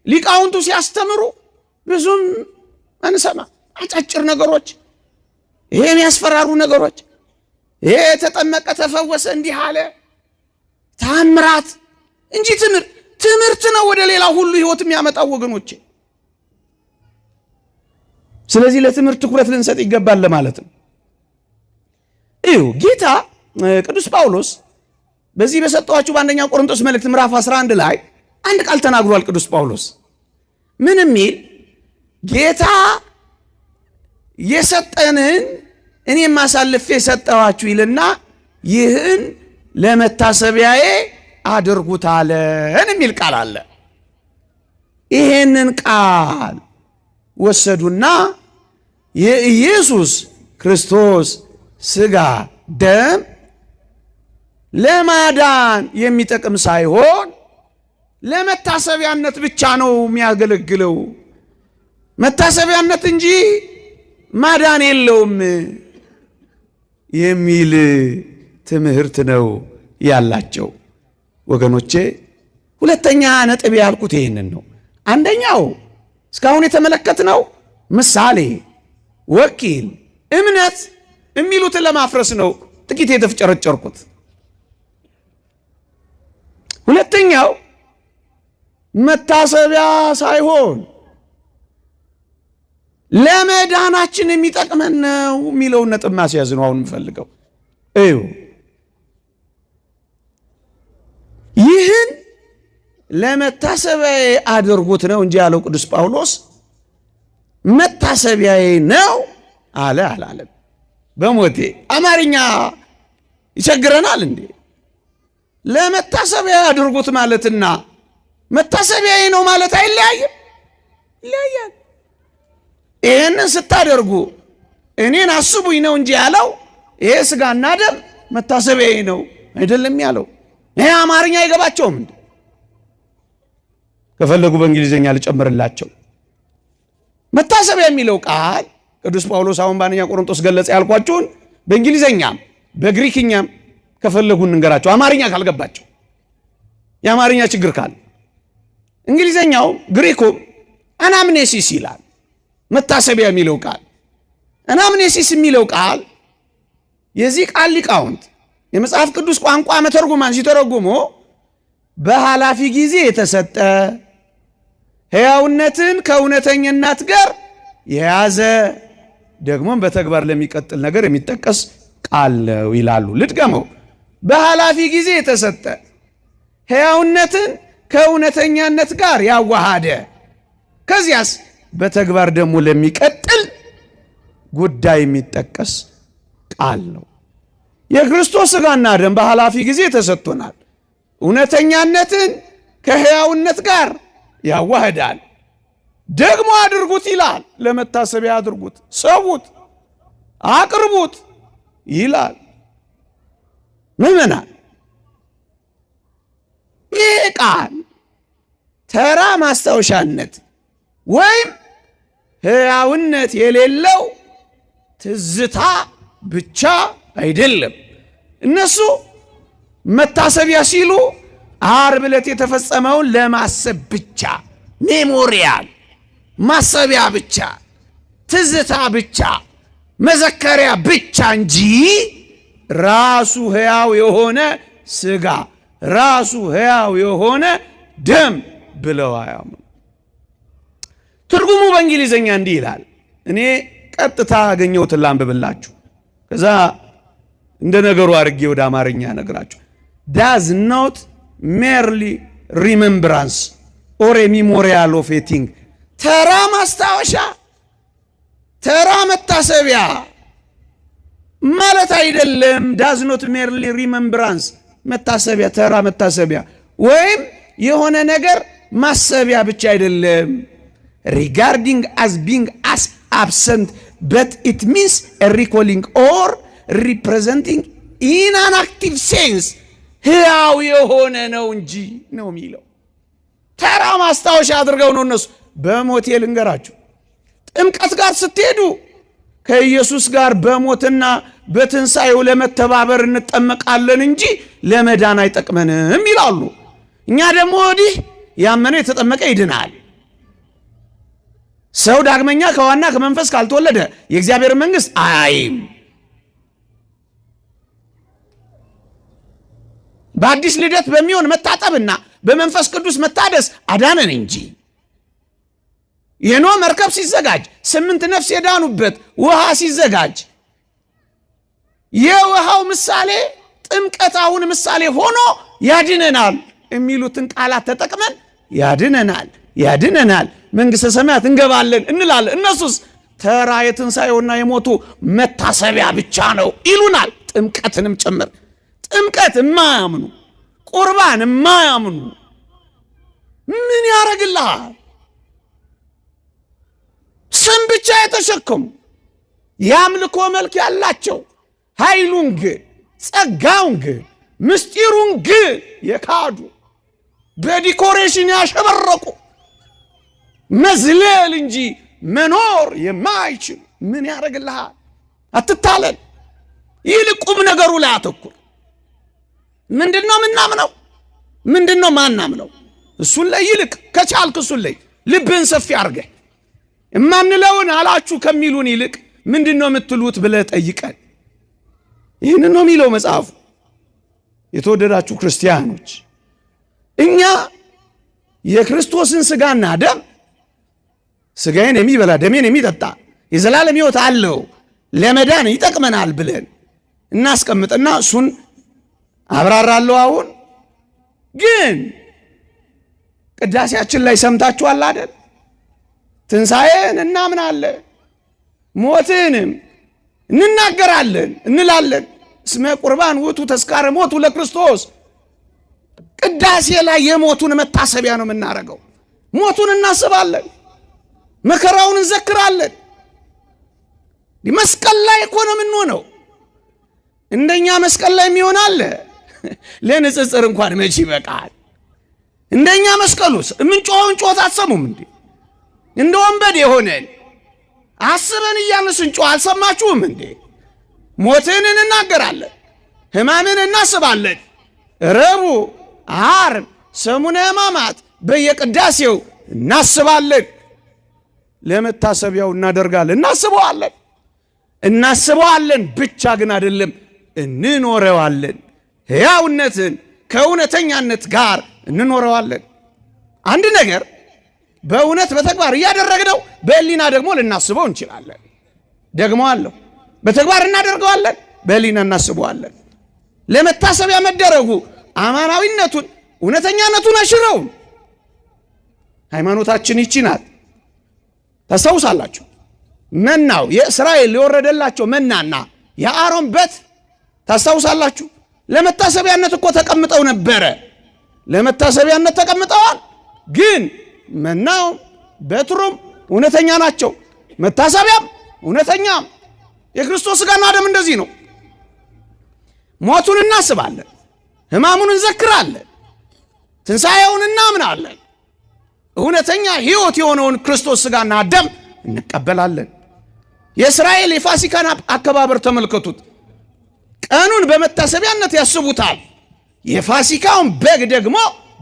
ሊቃውንቱ ሲያስተምሩ ብዙም አንሰማ። አጫጭር ነገሮች፣ ይሄ የሚያስፈራሩ ነገሮች፣ ይሄ ተጠመቀ ተፈወሰ እንዲህ አለ ታምራት እንጂ ትምህርት ነው ወደ ሌላ ሁሉ ህይወት የሚያመጣው ወገኖቼ። ስለዚህ ለትምህርት ትኩረት ልንሰጥ ይገባል ለማለት ነው። ጌታ ቅዱስ ጳውሎስ በዚህ በሰጠዋችሁ በአንደኛ ቆሮንቶስ መልእክት ምዕራፍ 11 ላይ አንድ ቃል ተናግሯል። ቅዱስ ጳውሎስ ምን የሚል? ጌታ የሰጠንን እኔም አሳልፌ ሰጠኋችሁ ይልና ይህን ለመታሰቢያዬ አድርጉት አለን የሚል ቃል አለ። ይሄንን ቃል ወሰዱና የኢየሱስ ክርስቶስ ሥጋ ደም ለማዳን የሚጠቅም ሳይሆን ለመታሰቢያነት ብቻ ነው የሚያገለግለው፣ መታሰቢያነት እንጂ ማዳን የለውም የሚል ትምህርት ነው ያላቸው ወገኖቼ። ሁለተኛ ነጥብ ያልኩት ይሄንን ነው። አንደኛው እስካሁን የተመለከትነው ምሳሌ፣ ወኪል፣ እምነት የሚሉትን ለማፍረስ ነው ጥቂት የተፍጨረጨርኩት። ሁለተኛው መታሰቢያ ሳይሆን ለመዳናችን የሚጠቅመን ነው የሚለውን ነጥብ ማስያዝ ነው አሁን የምፈልገው። ይህን ለመታሰቢያዬ አድርጉት ነው እንጂ ያለው ቅዱስ ጳውሎስ መታሰቢያዬ ነው አለ አላለም። በሞቴ አማርኛ ይቸግረናል እንዴ? ለመታሰቢያ አድርጉት ማለትና መታሰቢያዬ ነው ማለት አይለያይም? ይለያያል። ይህንን ስታደርጉ እኔን አስቡኝ ነው እንጂ ያለው ይሄ ሥጋና ደም መታሰቢያዬ ነው አይደለም ያለው። ይሄ አማርኛ አይገባቸውም እንዴ? ከፈለጉ በእንግሊዝኛ ልጨምርላቸው። መታሰቢያ የሚለው ቃል ቅዱስ ጳውሎስ አሁን በአንደኛ ቆሮንቶስ ገለጸ ያልኳችሁን በእንግሊዝኛም በግሪክኛም ከፈለጉ እንንገራቸው፣ አማርኛ ካልገባቸው፣ የአማርኛ ችግር ካለ። እንግሊዝኛው ግሪኩም አናምኔሲስ ይላል። መታሰቢያ የሚለው ቃል አናምኔሲስ የሚለው ቃል የዚህ ቃል ሊቃውንት የመጽሐፍ ቅዱስ ቋንቋ መተርጉማን ሲተረጉሙ በኃላፊ ጊዜ የተሰጠ ሕያውነትን ከእውነተኛነት ጋር የያዘ ደግሞም በተግባር ለሚቀጥል ነገር የሚጠቀስ ቃል ነው ይላሉ። ልድገመው። በኃላፊ ጊዜ የተሰጠ ሕያውነትን ከእውነተኛነት ጋር ያዋሃደ ከዚያስ በተግባር ደግሞ ለሚቀጥል ጉዳይ የሚጠቀስ ቃል ነው። የክርስቶስ ሥጋና ደም በኃላፊ ጊዜ ተሰጥቶናል። እውነተኛነትን ከሕያውነት ጋር ያዋህዳል። ደግሞ አድርጉት ይላል። ለመታሰቢያ አድርጉት፣ ሰውት፣ አቅርቡት ይላል። ምዕመናን፣ ይህ ቃል ተራ ማስታወሻነት ወይም ሕያውነት የሌለው ትዝታ ብቻ አይደለም። እነሱ መታሰቢያ ሲሉ ዓርብ ዕለት የተፈጸመውን ለማሰብ ብቻ፣ ሜሞሪያል ማሰቢያ ብቻ፣ ትዝታ ብቻ፣ መዘከሪያ ብቻ እንጂ ራሱ ሕያው የሆነ ሥጋ ራሱ ሕያው የሆነ ደም ብለው አያምኑ። ትርጉሙ በእንግሊዘኛ እንዲህ ይላል። እኔ ቀጥታ አገኘሁትን ላንብብላችሁ፣ ከዛ እንደ ነገሩ አድርጌ ወደ አማርኛ ነግራችሁ። does not merely remembrance or a memorial of a thing ተራ ማስታወሻ ተራ መታሰቢያ ማለት አይደለም። does not merely remembrance መታሰቢያ ተራ መታሰቢያ ወይም የሆነ ነገር ማሰቢያ ብቻ አይደለም። regarding as being as absent but it means a recalling or representing in an active sense ሕያው የሆነ ነው እንጂ ነው የሚለው። ተራ ማስታወሻ አድርገው ነው እነሱ። በሞቴ ልንገራችሁ፣ ጥምቀት ጋር ስትሄዱ ከኢየሱስ ጋር በሞትና በትንሣኤው ለመተባበር እንጠመቃለን እንጂ ለመዳን አይጠቅመንም ይላሉ። እኛ ደግሞ ወዲህ ያመነ የተጠመቀ ይድናል። ሰው ዳግመኛ ከዋና ከመንፈስ ካልተወለደ የእግዚአብሔር መንግሥት አያይም። በአዲስ ልደት በሚሆን መታጠብና በመንፈስ ቅዱስ መታደስ አዳነን እንጂ የኖህ መርከብ ሲዘጋጅ 8 ነፍስ የዳኑበት ውሃ ሲዘጋጅ የውሃው ምሳሌ ጥምቀት አሁን ምሳሌ ሆኖ ያድነናል የሚሉትን ቃላት ተጠቅመን ያድነናል መንግሥተ ሰማያት እንገባለን እንላለን። እነሱስ ተራ የትንሣኤውና የሞቱ መታሰቢያ ብቻ ነው ይሉናል፣ ጥምቀትንም ጭምር። ጥምቀት የማያምኑ ቁርባን የማያምኑ ምን ያደርግልሃል? ስም ብቻ የተሸከሙ የአምልኮ መልክ ያላቸው ኃይሉን ግን ጸጋውን ግን ምስጢሩን ግን የካዱ በዲኮሬሽን ያሸበረቁ መዝለል እንጂ መኖር የማይችል ምን ያደርግልሃል? አትታለል። ይልቅ ቁም ነገሩ ላይ አተኩር። ምንድነው ምናምነው? ምንድነው ማናምነው? እሱን ላይ ይልቅ ከቻልክ እሱን ላይ ልብህን ሰፊ አድርገህ እማንለውን አላችሁ ከሚሉን ይልቅ ምንድነው የምትሉት ብለህ ጠይቀን። ይህን ነው የሚለው መጽሐፉ። የተወደዳችሁ ክርስቲያኖች፣ እኛ የክርስቶስን ሥጋና ደም ሥጋዬን የሚበላ ደሜን የሚጠጣ የዘላለም ሕይወት አለው ለመዳን ይጠቅመናል ብለን እናስቀምጥና እሱን አብራራለሁ። አሁን ግን ቅዳሴያችን ላይ ሰምታችኋል አይደል? ትንሣኤን እናምናለን፣ ሞትንም እንናገራለን እንላለን። እስመ ቁርባን ውእቱ ተስካረ ሞቱ ለክርስቶስ። ቅዳሴ ላይ የሞቱን መታሰቢያ ነው የምናደርገው። ሞቱን እናስባለን፣ መከራውን እንዘክራለን። መስቀል ላይ እኮ ነው የምንሆነው። እንደኛ መስቀል ላይ የሚሆን አለ? ለንጽጽር እንኳን መቼ ይበቃል። እንደኛ መስቀሉስ የምንጮኸውን ጮት አትሰሙም እንዴ? እንደ ወንበዴ የሆነን አስበን እያልን ስንጮህ አልሰማችሁም እንዴ? ሞትን እንናገራለን፣ ሕማምን እናስባለን። ረቡዕ፣ ዓርብ፣ ሰሙነ ሕማማት በየቅዳሴው እናስባለን። ለመታሰቢያው እናደርጋለን፣ እናስበዋለን ብቻ ግን አይደለም፣ እንኖረዋለን። ሕያውነትን ከእውነተኛነት ጋር እንኖረዋለን። አንድ ነገር በእውነት በተግባር እያደረግነው በሕሊና ደግሞ ልናስበው እንችላለን። ደግሞ አለው በተግባር እናደርገዋለን፣ በሕሊና እናስበዋለን። ለመታሰቢያ መደረጉ አማናዊነቱን እውነተኛነቱን አይሽረውም። ሃይማኖታችን ይቺ ናት። ታስታውሳላችሁ? መናው የእስራኤል የወረደላቸው መናና የአሮን በት ታስታውሳላችሁ? ለመታሰቢያነት እኮ ተቀምጠው ነበረ። ለመታሰቢያነት ተቀምጠዋል። ግን መናው በትሩም እውነተኛ ናቸው፣ መታሰቢያም እውነተኛም። የክርስቶስ ሥጋና ደም እንደዚህ ነው። ሞቱን እናስባለን፣ ሕማሙን እንዘክራለን፣ ትንሣኤውን እናምናለን። እውነተኛ ሕይወት የሆነውን ክርስቶስ ሥጋና ደም እንቀበላለን። የእስራኤል የፋሲካን አከባበር ተመልከቱት። ቀኑን በመታሰቢያነት ያስቡታል። የፋሲካውን በግ ደግሞ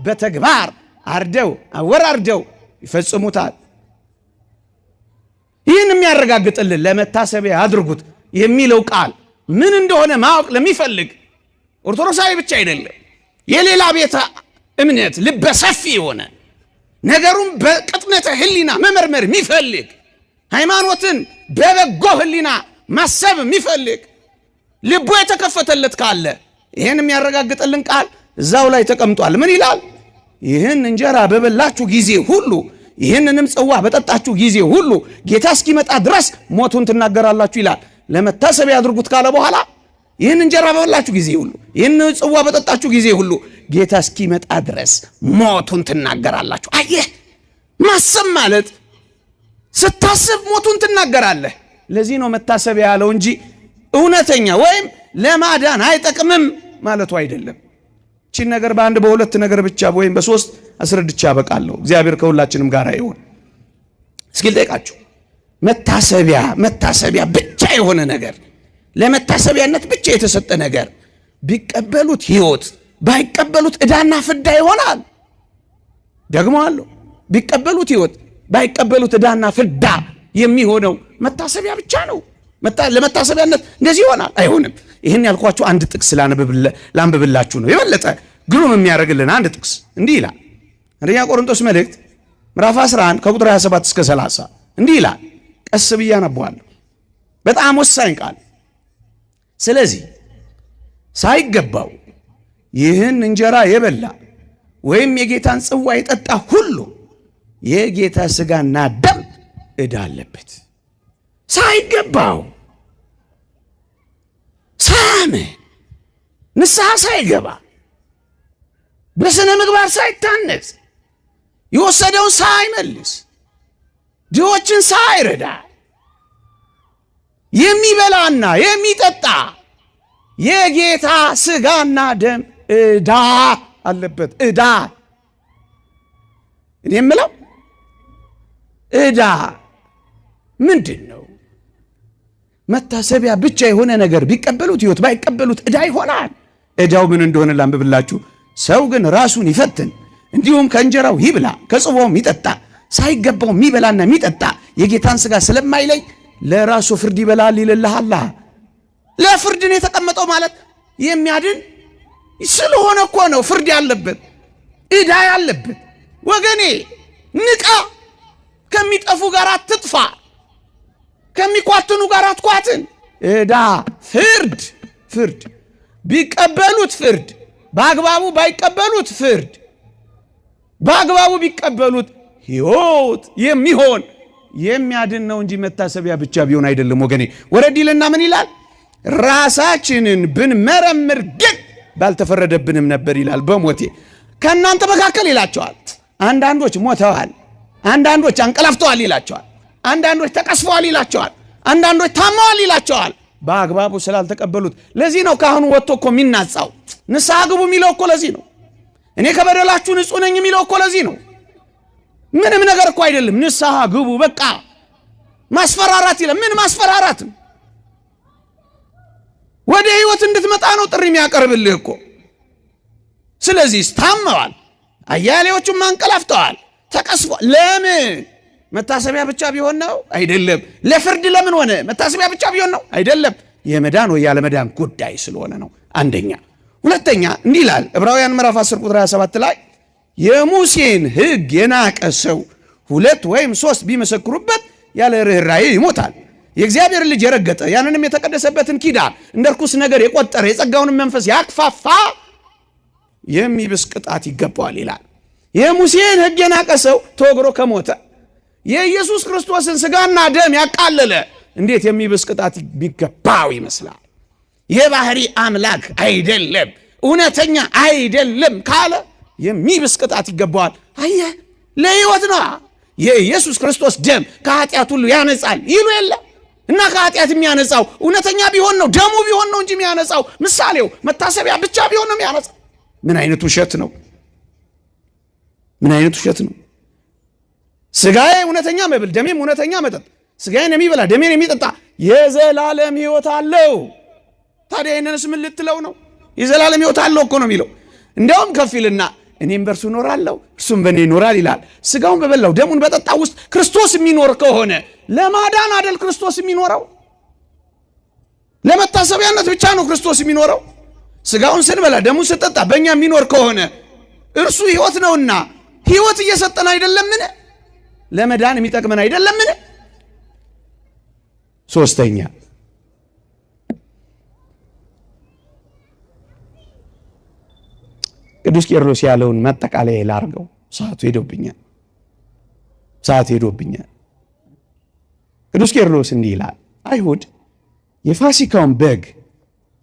በተግባር አርደው አወራርደው ይፈጽሙታል። ይህን የሚያረጋግጥልን ለመታሰቢያ አድርጉት የሚለው ቃል ምን እንደሆነ ማወቅ ለሚፈልግ ኦርቶዶክሳዊ ብቻ አይደለም፣ የሌላ ቤተ እምነት ልበ ሰፊ የሆነ ነገሩን በቅጥነተ ህሊና መመርመር የሚፈልግ ሃይማኖትን በበጎ ህሊና ማሰብ የሚፈልግ ልቡ የተከፈተለት ካለ ይሄን የሚያረጋግጥልን ቃል እዛው ላይ ተቀምጧል። ምን ይላል? ይህን እንጀራ በበላችሁ ጊዜ ሁሉ ይህንንም ጽዋ በጠጣችሁ ጊዜ ሁሉ ጌታ እስኪመጣ ድረስ ሞቱን ትናገራላችሁ ይላል። ለመታሰቢያ አድርጉት ካለ በኋላ ይህን እንጀራ በበላችሁ ጊዜ ሁሉ ይህን ጽዋ በጠጣችሁ ጊዜ ሁሉ ጌታ እስኪመጣ ድረስ ሞቱን ትናገራላችሁ። አየህ፣ ማሰብ ማለት ስታስብ ሞቱን ትናገራለህ። ለዚህ ነው መታሰቢያ ያለው እንጂ እውነተኛ ወይም ለማዳን አይጠቅምም ማለቱ አይደለም። እቺን ነገር በአንድ በሁለት ነገር ብቻ ወይም በሶስት አስረድቻ አበቃለሁ። እግዚአብሔር ከሁላችንም ጋር ይሁን። እስኪ ልጠይቃችሁ፣ መታሰቢያ ብቻ የሆነ ነገር፣ ለመታሰቢያነት ብቻ የተሰጠ ነገር ቢቀበሉት ሕይወት፣ ባይቀበሉት ዕዳና ፍዳ ይሆናል። ደግሞ አለው ቢቀበሉት ሕይወት፣ ባይቀበሉት ዕዳና ፍዳ የሚሆነው መታሰቢያ ብቻ ነው። ለመታሰቢያነት እንደዚህ ይሆናል አይሆንም። ይህን ያልኳችሁ አንድ ጥቅስ ላንብብላችሁ ነው። የበለጠ ግሩም የሚያደርግልን አንድ ጥቅስ እንዲህ ይላል። አንደኛ ቆሮንቶስ መልእክት ምዕራፍ 11 ከቁጥር 27 እስከ 30 እንዲህ ይላል። ቀስ ብዬ አነበዋለሁ። በጣም ወሳኝ ቃል። ስለዚህ ሳይገባው ይህን እንጀራ የበላ ወይም የጌታን ጽዋ የጠጣ ሁሉ የጌታ ሥጋና ደም ዕዳ አለበት። ሳይገባው ሳያምን ንስሐ ሳይገባ በስነ ምግባር ሳይታነጽ የወሰደውን ሳይመልስ ድሆችን ሳይረዳ የሚበላና የሚጠጣ የጌታ ሥጋና ደም ዕዳ አለበት። ዕዳ እኔ የምለው ዕዳ ምንድን ነው? መታሰቢያ ብቻ የሆነ ነገር ቢቀበሉት ሕይወት፣ ባይቀበሉት ዕዳ ይሆናል። ዕዳው ምን እንደሆነ ላንብብላችሁ። ሰው ግን ራሱን ይፈትን፣ እንዲሁም ከእንጀራው ይብላ ከጽዋውም ይጠጣ። ሳይገባው የሚበላና የሚጠጣ የጌታን ሥጋ ስለማይለይ ለራሱ ፍርድ ይበላል ይልልሃል። ለፍርድ ነው የተቀመጠው ማለት የሚያድን ስለሆነ እኮ ነው ፍርድ ያለበት፣ ዕዳ ያለበት። ወገኔ ንቃ። ከሚጠፉ ጋር አትጥፋ፣ ከሚኳትኑ ጋር አትኳትን። ዕዳ ፍርድ ቢቀበሉት ፍርድ፣ በአግባቡ ባይቀበሉት ፍርድ፣ በአግባቡ ቢቀበሉት ሕይወት የሚሆን የሚያድን ነው እንጂ መታሰቢያ ብቻ ቢሆን አይደለም። ወገኔ ወረድ ይልና ምን ይላል? ራሳችንን ብንመረምር ግን ባልተፈረደብንም ነበር ይላል። በሞቴ ከእናንተ መካከል ይላቸዋል አንዳንዶች ሞተዋል፣ አንዳንዶች አንቀላፍተዋል ይላቸዋል፣ አንዳንዶች ተቀስፈዋል ይላቸዋል፣ አንዳንዶች ታመዋል ይላቸዋል፣ በአግባቡ ስላልተቀበሉት። ለዚህ ነው ካህኑ ወጥቶ እኮ የሚናጻው። ንስሐ ግቡ የሚለው እኮ ለዚህ ነው። እኔ ከበደላችሁ ንጹሕ ነኝ የሚለው እኮ ለዚህ ነው። ምንም ነገር እኮ አይደለም። ንስሐ ግቡ በቃ። ማስፈራራት ይላል። ምን ማስፈራራት? ወደ ሕይወት እንድትመጣ ነው ጥሪ የሚያቀርብልህ እኮ። ስለዚህ ታመዋል፣ አያሌዎቹም አንቀላፍተዋል፣ ተቀስፈዋል። ለምን? መታሰቢያ ብቻ ቢሆን ነው አይደለም። ለፍርድ ለምን ሆነ? መታሰቢያ ብቻ ቢሆን ነው አይደለም። የመዳን ወይ ያለ መዳን ጉዳይ ስለሆነ ነው። አንደኛ። ሁለተኛ እንዲህ ይላል ዕብራውያን ምዕራፍ 10 ቁጥር 27 ላይ የሙሴን ሕግ የናቀ ሰው 2 ወይም 3 ቢመሰክሩበት ያለ ርኅራኄ ይሞታል። የእግዚአብሔር ልጅ የረገጠ ያንንም የተቀደሰበትን ኪዳን እንደ ርኩስ ነገር የቆጠረ የጸጋውንም መንፈስ ያክፋፋ የሚብስ ቅጣት ይገባዋል ይላል። የሙሴን ሕግ የናቀ ሰው ተወግሮ ከሞተ የኢየሱስ ክርስቶስን ሥጋና ደም ያቃለለ እንዴት የሚብስ ቅጣት የሚገባው ይመስላል? የባህሪ አምላክ አይደለም፣ እውነተኛ አይደለም ካለ የሚብስ ቅጣት ይገባዋል። አየህ፣ ለሕይወት ነው። የኢየሱስ ክርስቶስ ደም ከኃጢአት ሁሉ ያነጻል ይሉ የለ እና ከኃጢአት የሚያነጻው እውነተኛ ቢሆን ነው፣ ደሙ ቢሆን ነው እንጂ የሚያነጻው ምሳሌው መታሰቢያ ብቻ ቢሆን ነው የሚያነጻው። ምን አይነት ውሸት ነው? ምን አይነት ውሸት ነው? ሥጋዬ እውነተኛ መብል ደሜም እውነተኛ መጠጥ፣ ሥጋዬን የሚበላ ደሜን የሚጠጣ የዘላለም ሕይወት አለው። ታዲያ ይህንንስ ምን ልትለው ነው? የዘላለም ሕይወት አለው እኮ ነው የሚለው። እንዲያውም ከፊልና እኔም በእርሱ እኖራለሁ እርሱም በእኔ ይኖራል ይላል። ሥጋውን በበላው ደሙን በጠጣው ውስጥ ክርስቶስ የሚኖር ከሆነ ለማዳን አደል ክርስቶስ የሚኖረው? ለመታሰቢያነት ብቻ ነው ክርስቶስ የሚኖረው። ስጋውን ስንበላ ደሙን ስንጠጣ በእኛ የሚኖር ከሆነ እርሱ ሕይወት ነውና ሕይወት እየሰጠን አይደለምን? ለመዳን የሚጠቅመን አይደለምን? ሶስተኛ ቅዱስ ቄርሎስ ያለውን ማጠቃለያ ላርገው፣ ሰዓቱ ሄዶብኛል። ቅዱስ ቄርሎስ እንዲህ ይላል፣ አይሁድ የፋሲካውን በግ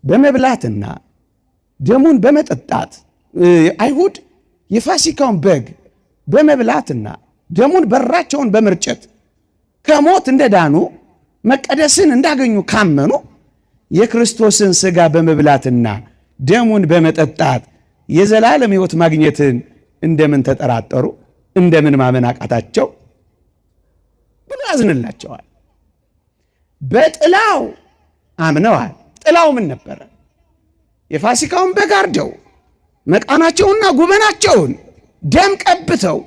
በመብላትና ደሙን በመጠጣት አይሁድ የፋሲካውን በግ በመብላትና ደሙን በራቸውን በመርጨት ከሞት እንደዳኑ መቀደስን እንዳገኙ ካመኑ የክርስቶስን ሥጋ በመብላትና ደሙን በመጠጣት የዘላለም ሕይወት ማግኘትን እንደምን ተጠራጠሩ? እንደምን ማመን አቃታቸው ብሎ ያዝንላቸዋል። በጥላው አምነዋል። ጥላው ምን ነበረ? የፋሲካውን በግ አርደው መቃናቸውና ጉበናቸውን ደም ቀብተው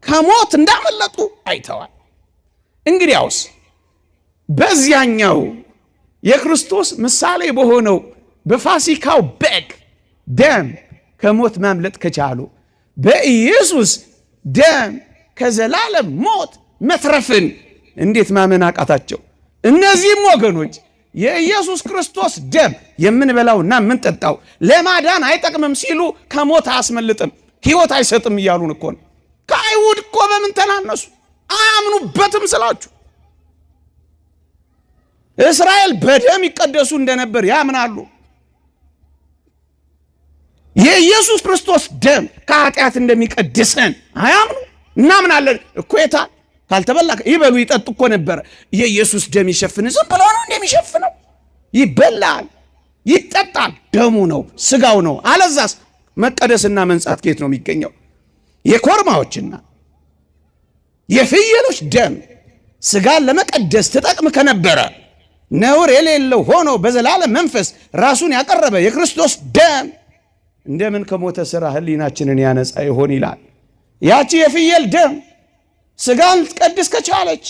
ከሞት እንዳመለጡ አይተዋል። እንግዲያውስ በዚያኛው የክርስቶስ ምሳሌ በሆነው በፋሲካው በግ ደም ከሞት ማምለጥ ከቻሉ በኢየሱስ ደም ከዘላለም ሞት መትረፍን እንዴት ማመን አቃታቸው? እነዚህም ወገኖች የኢየሱስ ክርስቶስ ደም የምንበላውና የምንጠጣው ለማዳን አይጠቅምም ሲሉ ከሞት አያስመልጥም ሕይወት አይሰጥም እያሉን እኮ ነው። ከአይሁድ እኮ በምን ተናነሱ? አያምኑበትም ስላችሁ። እስራኤል በደም ይቀደሱ እንደነበር ያምናሉ። የኢየሱስ ክርስቶስ ደም ከኃጢአት እንደሚቀድሰን አያምኑ። እናምናለን እኮ የታል ካልተበላ ይበሉ ይጠጡ እኮ ነበር። የኢየሱስ ደም ይሸፍን ዝም ብሎ ነው እንደሚሸፍነው? ይበላል፣ ይጠጣል። ደሙ ነው፣ ስጋው ነው። አለዛስ መቀደስና መንጻት ከየት ነው የሚገኘው? የኮርማዎችና የፍየሎች ደም ስጋን ለመቀደስ ትጠቅም ከነበረ ነውር የሌለው ሆኖ በዘላለም መንፈስ ራሱን ያቀረበ የክርስቶስ ደም እንደምን ከሞተ ሥራ ሕሊናችንን ያነጻ ይሆን ይላል። ያቺ የፍየል ደም ስጋን ልትቀድስ ከቻለች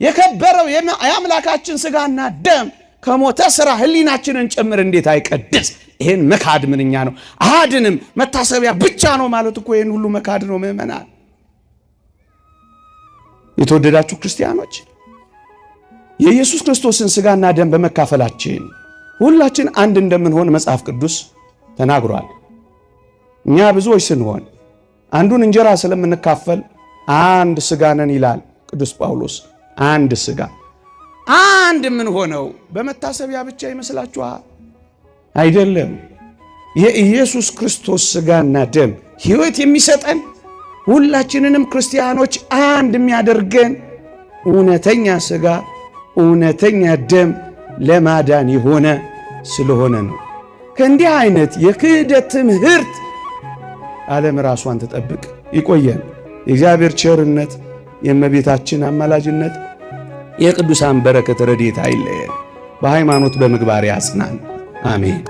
የከበረው የአምላካችን ስጋና ደም ከሞተ ሥራ ሕሊናችንን ጭምር እንዴት አይቀድስ? ይሄን መካድ ምንኛ ነው? አድንም መታሰቢያ ብቻ ነው ማለት እኮ ይሄን ሁሉ መካድ ነው። ምእመናን፣ የተወደዳችሁ ክርስቲያኖች፣ የኢየሱስ ክርስቶስን ስጋና ደም በመካፈላችን ሁላችን አንድ እንደምንሆን መጽሐፍ ቅዱስ ተናግሯል። እኛ ብዙዎች ስንሆን አንዱን እንጀራ ስለምንካፈል አንድ ስጋ ነን ይላል ቅዱስ ጳውሎስ። አንድ ስጋ። አንድ ምን ሆነው በመታሰቢያ ብቻ ይመስላችኋል? አይደለም። የኢየሱስ ክርስቶስ ስጋና ደም ሕይወት የሚሰጠን ሁላችንንም ክርስቲያኖች አንድ የሚያደርገን እውነተኛ ስጋ እውነተኛ ደም ለማዳን የሆነ ስለሆነ ነው። ከእንዲህ አይነት የክህደት ትምህርት ዓለም ራሷን ትጠብቅ። ይቆየን። የእግዚአብሔር ቸርነት፣ የእመቤታችን አማላጅነት፣ የቅዱሳን በረከት ረድኤት አይለየን። በሃይማኖት በምግባር ያጽናን። አሜን።